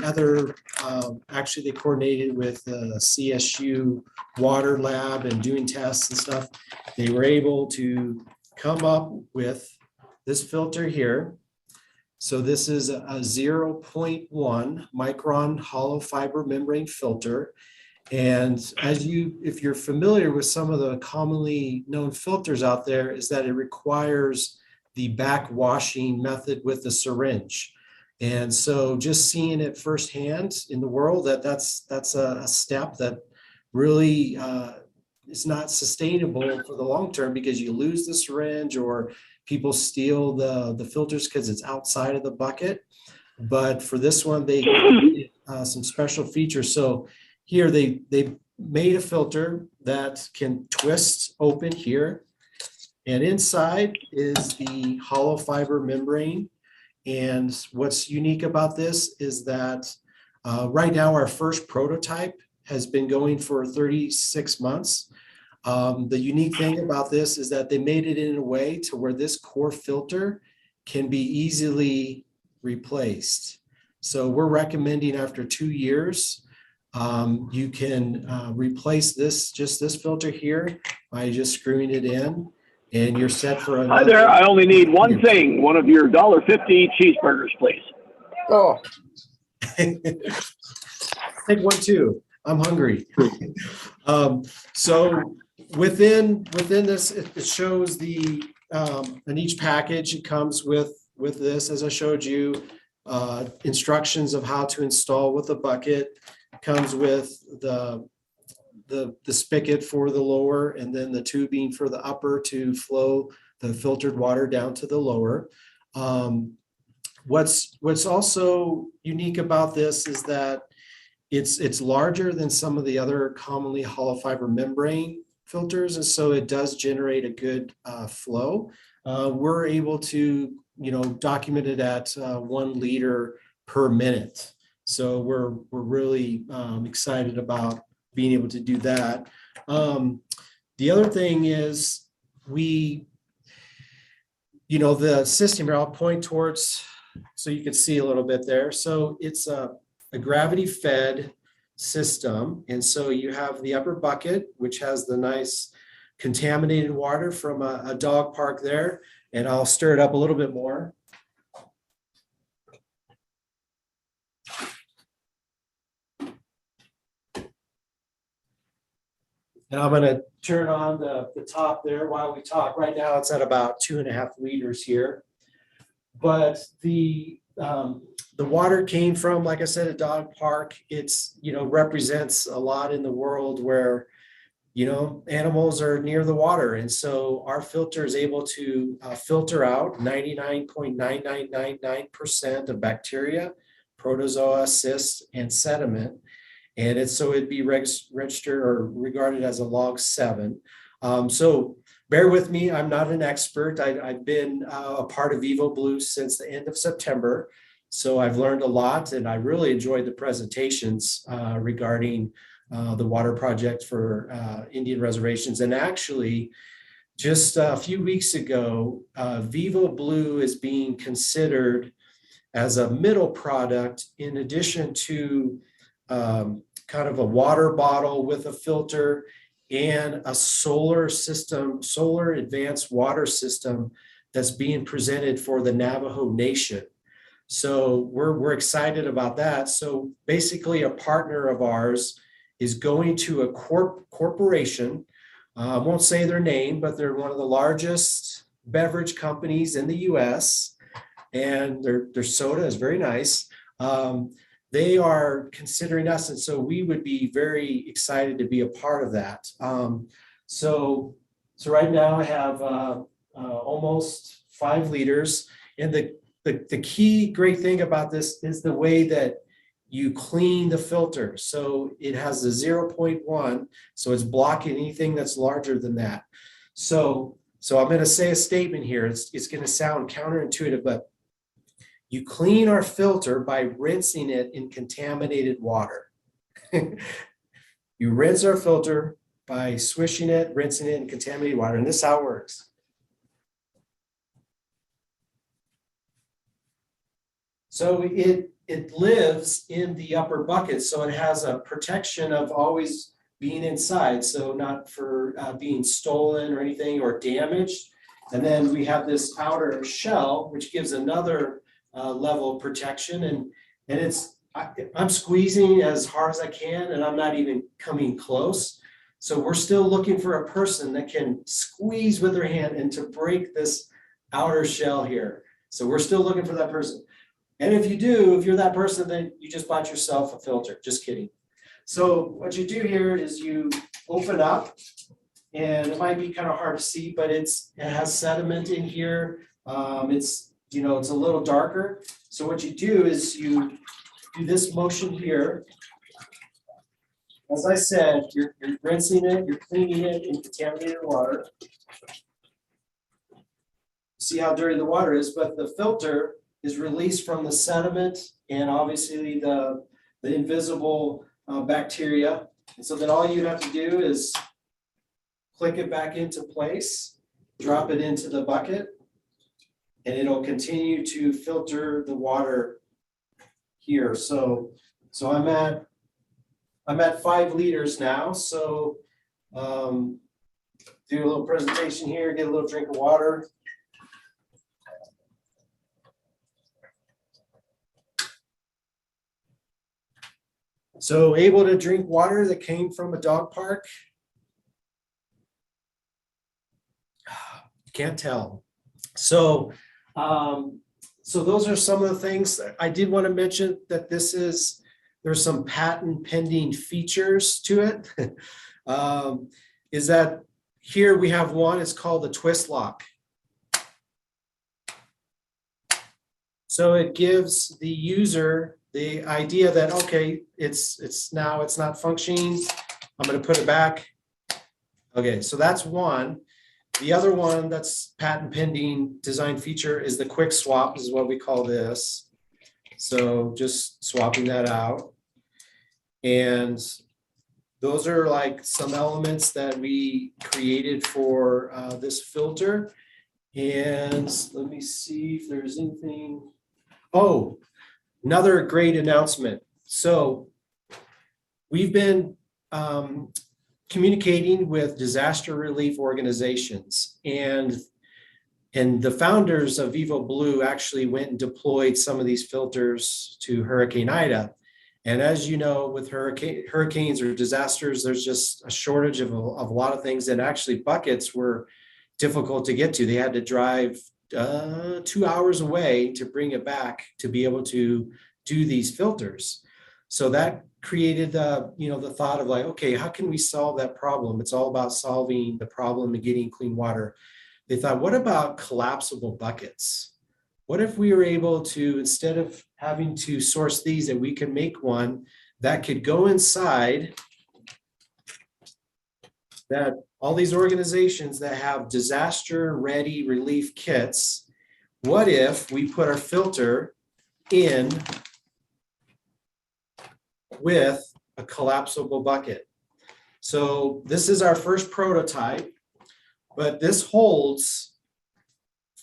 other, actually they coordinated with the CSU water lab and doing tests and stuff, they were able to come up with this filter here. So this is a 0.1 micron hollow fiber membrane filter. And if you're familiar with some of the commonly known filters out there, is that it requires the backwashing method with the syringe. And so just seeing it firsthand in the world, that's a step that really is not sustainable for the long term, because you lose the syringe or people steal the filters because it's outside of the bucket. But for this one, they some special features. So here they made a filter that can twist open here, and inside is the hollow fiber membrane. And what's unique about this is that right now our first prototype has been going for 36 months. The unique thing about this is that they made it in a way to where this core filter can be easily replaced. So we're recommending after 2 years, you can replace this filter here by just screwing it in, and you're set for another. Hi there, I only need one thing, one of your $1.50 cheeseburgers, please. Oh. Take one too. I'm hungry. So within this, it shows the in each package, it comes with this, as I showed you, instructions of how to install with a bucket. Comes with the spigot for the lower, and then the tubing for the upper to flow the filtered water down to the lower. What's also unique about this is that it's larger than some of the other commonly hollow fiber membrane filters, and so it does generate a good flow. We're able to document it at 1 liter per minute. So we're really excited about being able to do that. The other thing is the system here, I'll point towards so you can see a little bit there. So it's a gravity fed system. And so you have the upper bucket, which has the nice contaminated water from a dog park there. And I'll stir it up a little bit more. And I'm going to turn on the top there while we talk. Right now it's at about 2.5 liters here. But the water came from, like I said, a dog park. It's, represents a lot in the world where, animals are near the water. And so our filter is able to filter out 99.9999% of bacteria, protozoa, cysts, and sediment. And it'd be registered or regarded as a log 7. So bear with me, I'm not an expert. I've been a part of Vivo Blue since the end of September. So I've learned a lot, and I really enjoyed the presentations regarding the water project for Indian reservations. And actually, just a few weeks ago, Vivo Blue is being considered as a middle product in addition to kind of a water bottle with a filter and a solar advanced water system that's being presented for the Navajo Nation. So we're excited about that. So basically a partner of ours is going to a corporation. I won't say their name, but they're one of the largest beverage companies in the US, and their soda is very nice. They are considering us, and so we would be very excited to be a part of that. So right now I have almost 5 liters, and the key great thing about this is the way that you clean the filter. So it has the 0.1, so it's blocking anything that's larger than that. So I'm going to say a statement here. It's going to sound counterintuitive, but you clean our filter by rinsing it in contaminated water. You rinse our filter by swishing it, rinsing it in contaminated water, and this is how it works. So it lives in the upper bucket, so it has a protection of always being inside, so not for being stolen or anything or damaged. And then we have this outer shell, which gives another level of protection, and I'm squeezing as hard as I can, and I'm not even coming close. So we're still looking for a person that can squeeze with their hand and to break this outer shell here. So we're still looking for that person. And if you're that person, then you just bought yourself a filter. Just kidding. So what you do here is you open up, and it might be kind of hard to see, but it has sediment in here. It's a little darker. So what you do is you do this motion here. As I said, you're rinsing it, you're cleaning it in contaminated water. See how dirty the water is, but the filter is released from the sediment and obviously the invisible bacteria. And so then all you have to do is click it back into place, drop it into the bucket, and it'll continue to filter the water here. So I'm at 5 liters now. So do a little presentation here, get a little drink of water. So able to drink water that came from a dog park? Can't tell. So those are some of the things that I did want to mention, that there's some patent pending features to it. Is that here we have one, it's called the twist lock. So it gives the user the idea that, okay, it's not functioning. I'm going to put it back. Okay, so that's one. The other one that's patent pending design feature is the quick swap, is what we call this. So just swapping that out. And those are like some elements that we created for this filter. And let me see if there's anything. Oh, another great announcement. So we've been communicating with disaster relief organizations, and the founders of Vivo Blue actually went and deployed some of these filters to Hurricane Ida. And as you know, with hurricanes or disasters, there's just a shortage of a lot of things, and actually buckets were difficult to get to. They had to drive 2 hours away to bring it back to be able to do these filters. So that created the thought of like, okay, how can we solve that problem? It's all about solving the problem and getting clean water. They thought, what about collapsible buckets? What if we were able to, instead of having to source these, that we can make one that could go inside that all these organizations that have disaster ready relief kits, what if we put our filter in with a collapsible bucket? So this is our first prototype, but this holds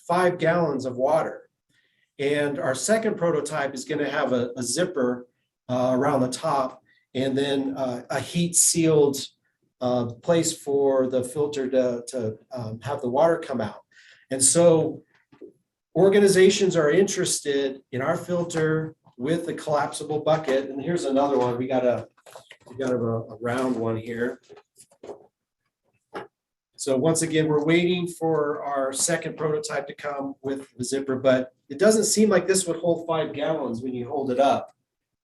5 gallons of water. And our second prototype is going to have a zipper around the top, and then a heat sealed place for the filter to have the water come out. And so organizations are interested in our filter with the collapsible bucket. And here's another one. We got a round one here. So once again, we're waiting for our second prototype to come with the zipper, but it doesn't seem like this would hold 5 gallons when you hold it up,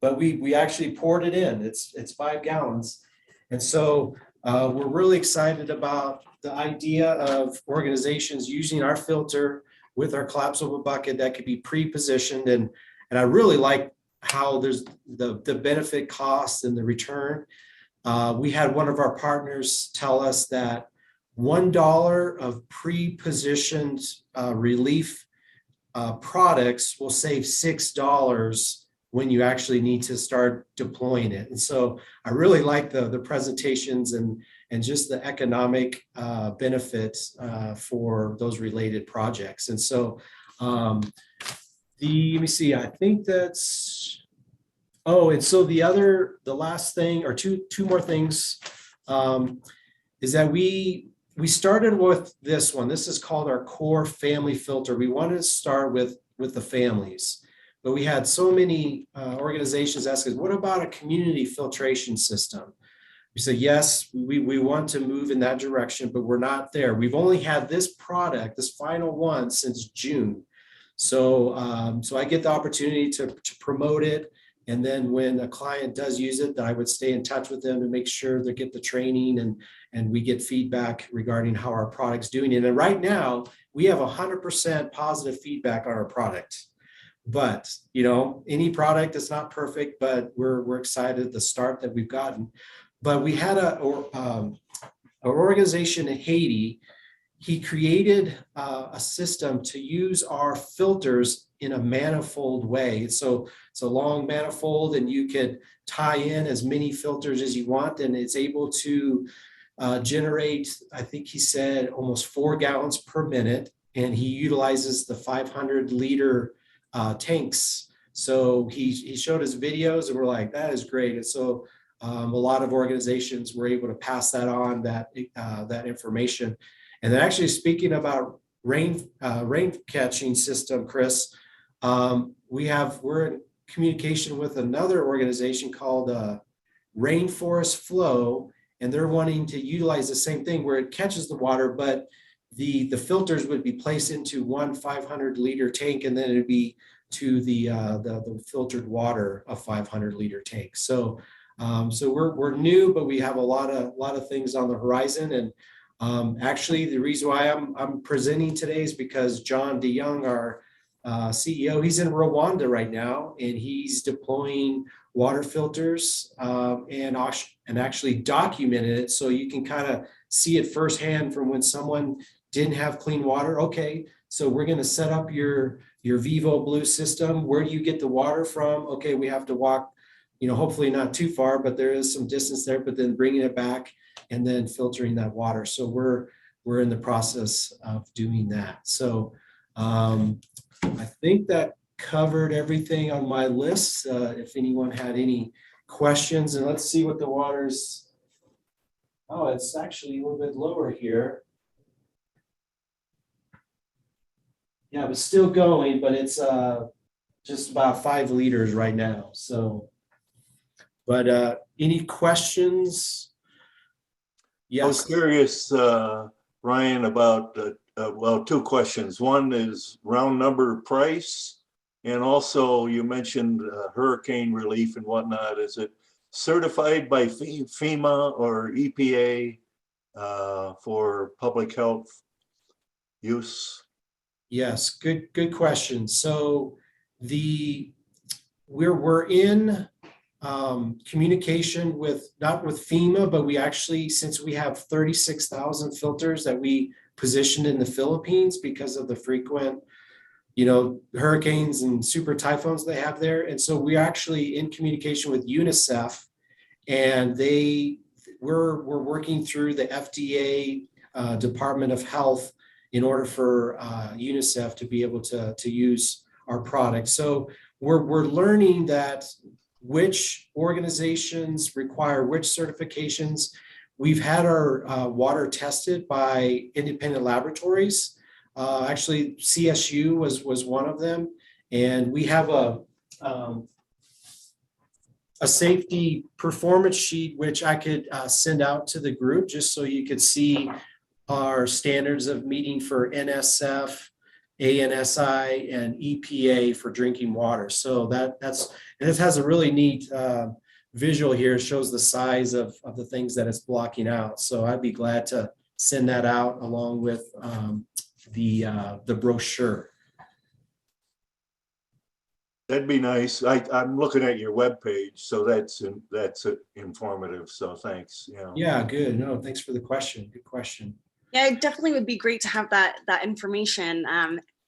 but we actually poured it in. It's 5 gallons. And so we're really excited about the idea of organizations using our filter with our collapsible bucket that could be pre-positioned. And I really like how there's the benefit cost and the return. We had one of our partners tell us that $1 of pre-positioned relief products will save $6 when you actually need to start deploying it. And so I really like the presentations and just the economic benefits for those related projects. And so let me see, I think that's, and so the last thing, or two more things, is that we started with this one. This is called our core family filter. We wanted to start with the families, but we had so many organizations ask us, what about a community filtration system? We said, yes, we want to move in that direction, but we're not there. We've only had this product, this final one, since June. So I get the opportunity to promote it. And then when a client does use it, I would stay in touch with them to make sure they get the training and we get feedback regarding how our product's doing. And then right now, we have 100% positive feedback on our product. But, any product is not perfect, but we're excited the start that we've gotten. But we had an organization in Haiti. He created a system to use our filters in a manifold way. So it's a long manifold, and you could tie in as many filters as you want, and it's able to generate, I think he said, almost 4 gallons per minute, and he utilizes the 500-liter tanks. So he showed us videos, and we're like, that is great. And so a lot of organizations were able to pass that on, that information. And then actually speaking about rain catching system, Chris, we're in communication with another organization called Rainforest Flow, and they're wanting to utilize the same thing where it catches the water, but the filters would be placed into one 500-liter tank, and then it'd be to the filtered water, a 500-liter tank. So we're new, but we have a lot of things on the horizon. And actually, the reason why I'm presenting today is because John DeYoung, our CEO, he's in Rwanda right now, and he's deploying water filters and actually documented it, so you can kind of see it firsthand from when someone didn't have clean water. Okay, So we're going to set up your Vivo Blue system. Where do you get the water from? Okay, we have to walk, hopefully not too far, but there is some distance there, but then bringing it back and then filtering that water. So we're in the process of doing that. So I think that covered everything on my list. If anyone had any questions, and let's see what the water's, oh, it's actually a little bit lower here. Yeah, it's still going, but it's just about 5 liters right now. So, but any questions? Yes. I was curious, Ryan, about, well, 2 questions. One is round number price. And also you mentioned hurricane relief and whatnot. Is it certified by FEMA or EPA for public health use? Yes, good question. So we're in communication with, not with FEMA, but we actually, since we have 36,000 filters that we positioned in the Philippines because of the frequent, hurricanes and super typhoons they have there. And so we're actually in communication with UNICEF, and we're working through the FDA Department of Health in order for UNICEF to be able to use our product. So we're learning that which organizations require which certifications. We've had our water tested by independent laboratories. Actually, CSU was one of them, and we have a safety performance sheet which I could send out to the group just so you could see our standards of meeting for NSF, ANSI, and EPA for drinking water. So and it has a really neat visual here. It shows the size of the things that it's blocking out. So I'd be glad to send that out along with the brochure. That'd be nice. I'm looking at your webpage, so that's informative. So thanks. Yeah, good. No, thanks for the question. Good question. Yeah, it definitely would be great to have that information.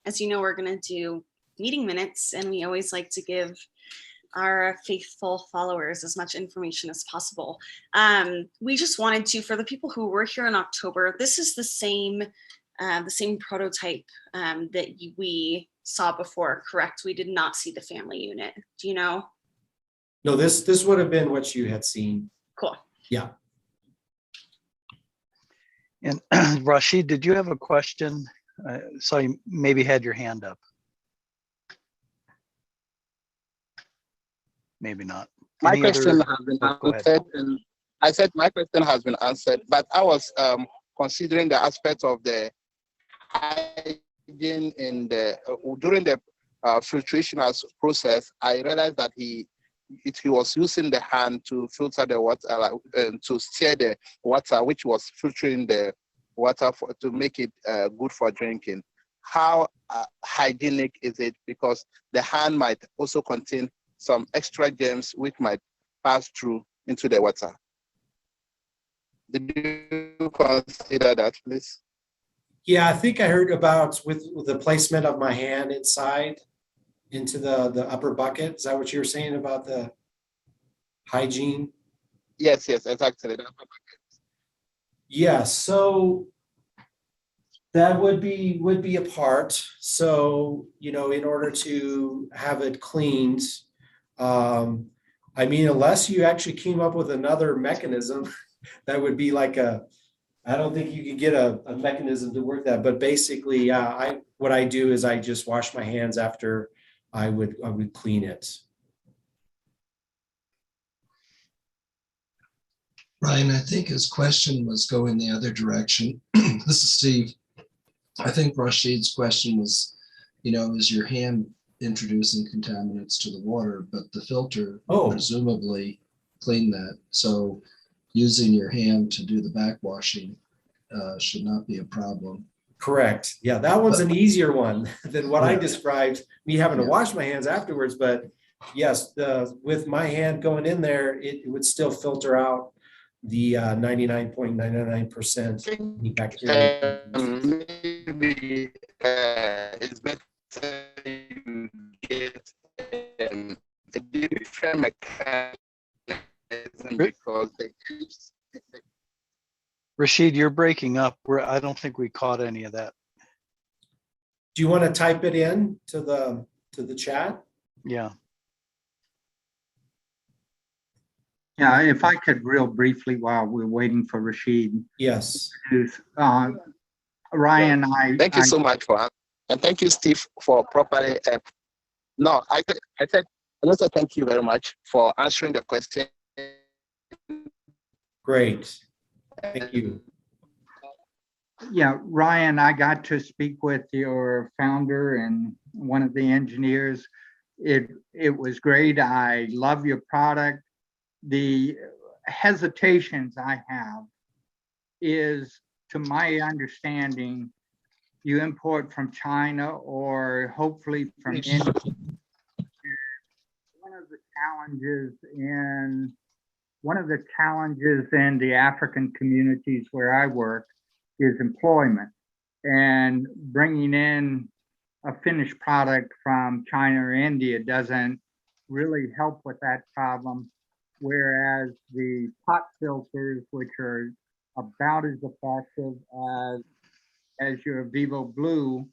As you know, we're going to do meeting minutes, and we always like to give our faithful followers as much information as possible. We just wanted to, for the people who were here in October, this is the same prototype that we saw before, correct? We did not see the family unit. Do you know? No, this would have been what you had seen. Cool. Yeah. And Rashid, did you have a question? So you maybe had your hand up. Maybe not. My question has been answered, and I said my question has been answered, but I was considering the aspect of the hygiene in the during the filtration process. I realized that he was using the hand to filter the water, to stir the water, which was filtering the water to make it good for drinking. How hygienic is it? Because the hand might also contain some extra germs which might pass through into the water. Did you consider that, please? Yeah, I think I heard about with the placement of my hand inside into the upper bucket. Is that what you were saying about the hygiene? Yes, exactly. Yeah, so that would be a part. So, in order to have it cleaned, I mean, unless you actually came up with another mechanism, that would be like I don't think you could get a mechanism to work that. But basically, what I do is I just wash my hands after I would clean it. Ryan, I think his question was going the other direction. This is Steve. I think Rashid's question was, is your hand introducing contaminants to the water, but the filter presumably clean that. So using your hand to do the backwashing should not be a problem. Correct. Yeah, that one's an easier one than what I described, me having to wash my hands afterwards. But yes, with my hand going in there, it would still filter out the 99.99% bacteria. Maybe it's better you get a different mechanism because they Rashid, you're breaking up. I don't think we caught any of that. Do you want to type it in to the chat? Yeah. Yeah, if I could real briefly while we're waiting for Rashid. Yes. Ryan, thank you so much for, and thank you, Steve, for properly. No, I said, also thank you very much for answering the question. Great. Thank you. Yeah, Ryan, I got to speak with your founder and one of the engineers. It was great. I love your product. The hesitations I have is, to my understanding, you import from China or hopefully from India. One of the challenges in the African communities where I work is employment, and bringing in a finished product from China or India doesn't really help with that problem. Whereas the pot filters, which are about as effective as your Vivo Blue,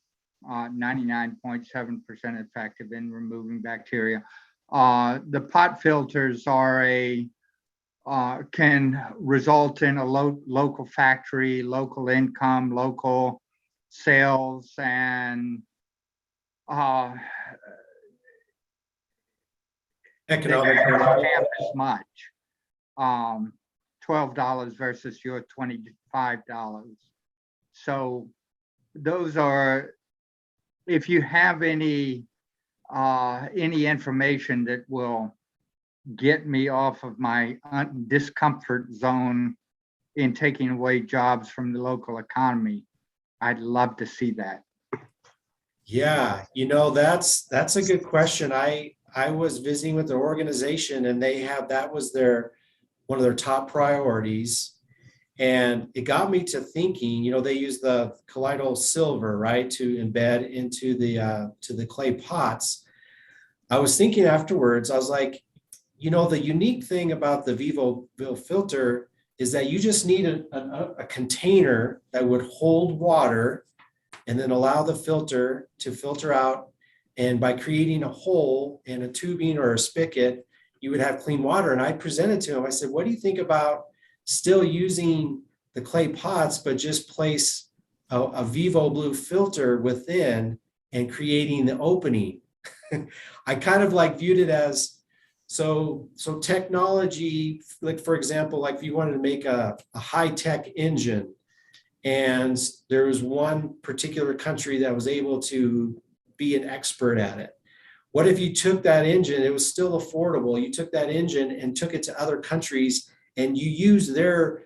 99.7% effective in removing bacteria. The pot filters are can result in a local factory, local income, local sales, and economic half as much. $12 versus your $25. So those are, if you have any information that will get me off of my discomfort zone in taking away jobs from the local economy, I'd love to see that. Yeah, that's a good question. I was visiting with their organization, and that was one of their top priorities. And it got me to thinking, they use the colloidal silver, right, to embed into the clay pots. I was thinking afterwards, I was like, the unique thing about the Vivo filter is that you just need a container that would hold water and then allow the filter to filter out. And by creating a hole in a tubing or a spigot, you would have clean water. And I presented to him, I said, what do you think about still using the clay pots, but just place a Vivo Blue filter within and creating the opening? I kind of viewed it as, so technology, like for example, like if you wanted to make a high-tech engine, and there was one particular country that was able to be an expert at it. What if you took that engine, it was still affordable, you took that engine and took it to other countries and you use their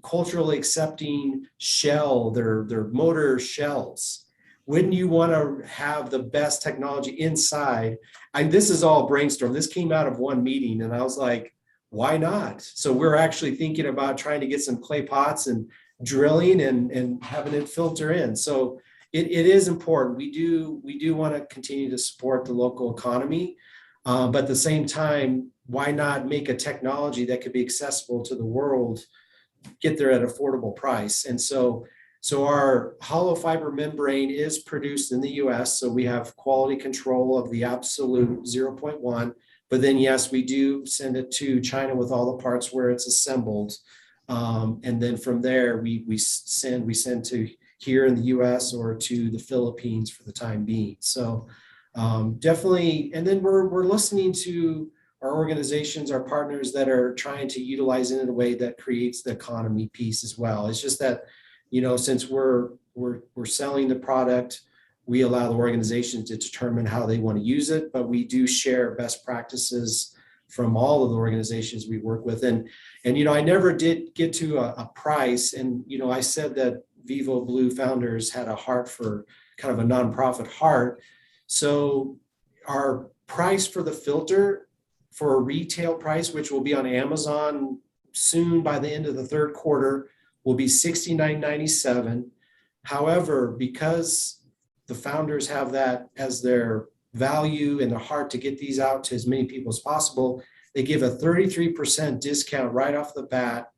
culturally accepting shell, their motor shells? Wouldn't you want to have the best technology inside? This is all brainstorm. This came out of one meeting, and I was like, why not? So we're actually thinking about trying to get some clay pots and drilling and having it filter in. So it is important. We do want to continue to support the local economy, but at the same time, why not make a technology that could be accessible to the world, get there at an affordable price? And so our hollow fiber membrane is produced in the US, so we have quality control of the absolute 0.1, but then yes, we do send it to China with all the parts where it's assembled. And then from there, we send to here in the US or to the Philippines for the time being. So definitely, and then we're listening to our organizations, our partners that are trying to utilize it in a way that creates the economy piece as well. It's just that, since we're selling the product, we allow the organizations to determine how they want to use it, but we do share best practices from all of the organizations we work with. And I never did get to a price. And, I said that Vivo Blue founders had a heart for kind of a nonprofit heart. So our price for the filter, for a retail price, which will be on Amazon soon by the end of the third quarter will be $69.97. However, because the founders have that as their value in their heart to get these out to as many people as possible, they give a 33% discount right off the bat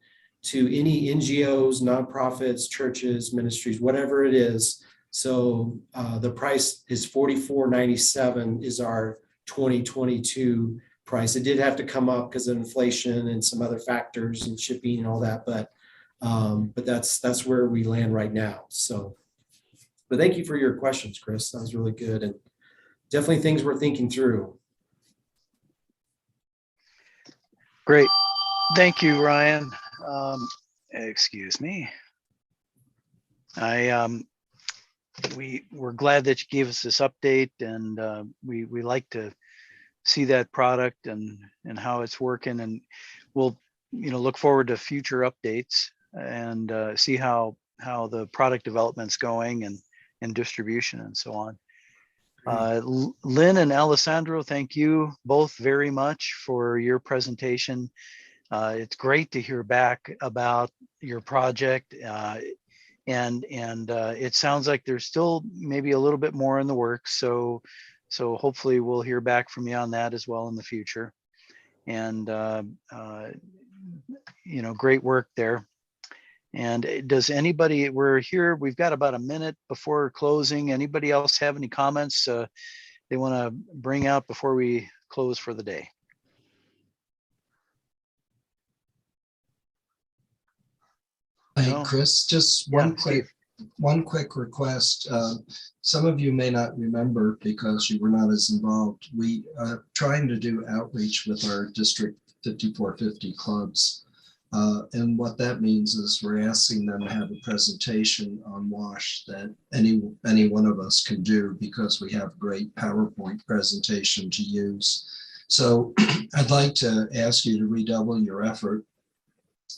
to any NGOs, nonprofits, churches, ministries, whatever it is. So the price is $44.97 is our 2022 price. It did have to come up because of inflation and some other factors and shipping and all that, but that's where we land right now. So, but thank you for your questions, Chris. That was really good and definitely things we're thinking through. Great. Thank you, Ryan. Excuse me. We're glad that you gave us this update, and we like to see that product and how it's working, and we'll look forward to future updates and see how the product development's going and distribution and so on. Lynn and Alessandro, thank you both very much for your presentation. It's great to hear back about your project, and it sounds like there's still maybe a little bit more in the works. So hopefully we'll hear back from you on that as well in the future. And great work there. And does anybody, we're here, we've got about a minute before closing. Anybody else have any comments they want to bring out before we close for the day? Hey, No? Chris, just Yeah, one quick request. Some of you may not remember because you were not as involved. We are trying to do outreach with our District 5450 clubs. And what that means is we're asking them to have a presentation on WASH that any one of us can do because we have a great PowerPoint presentation to use. So I'd like to ask you to redouble your effort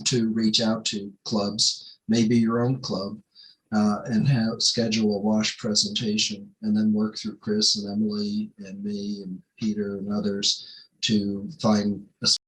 to reach out to clubs, maybe your own club, and schedule a WASH presentation, and then work through Chris and Emily and me and Peter and others to find a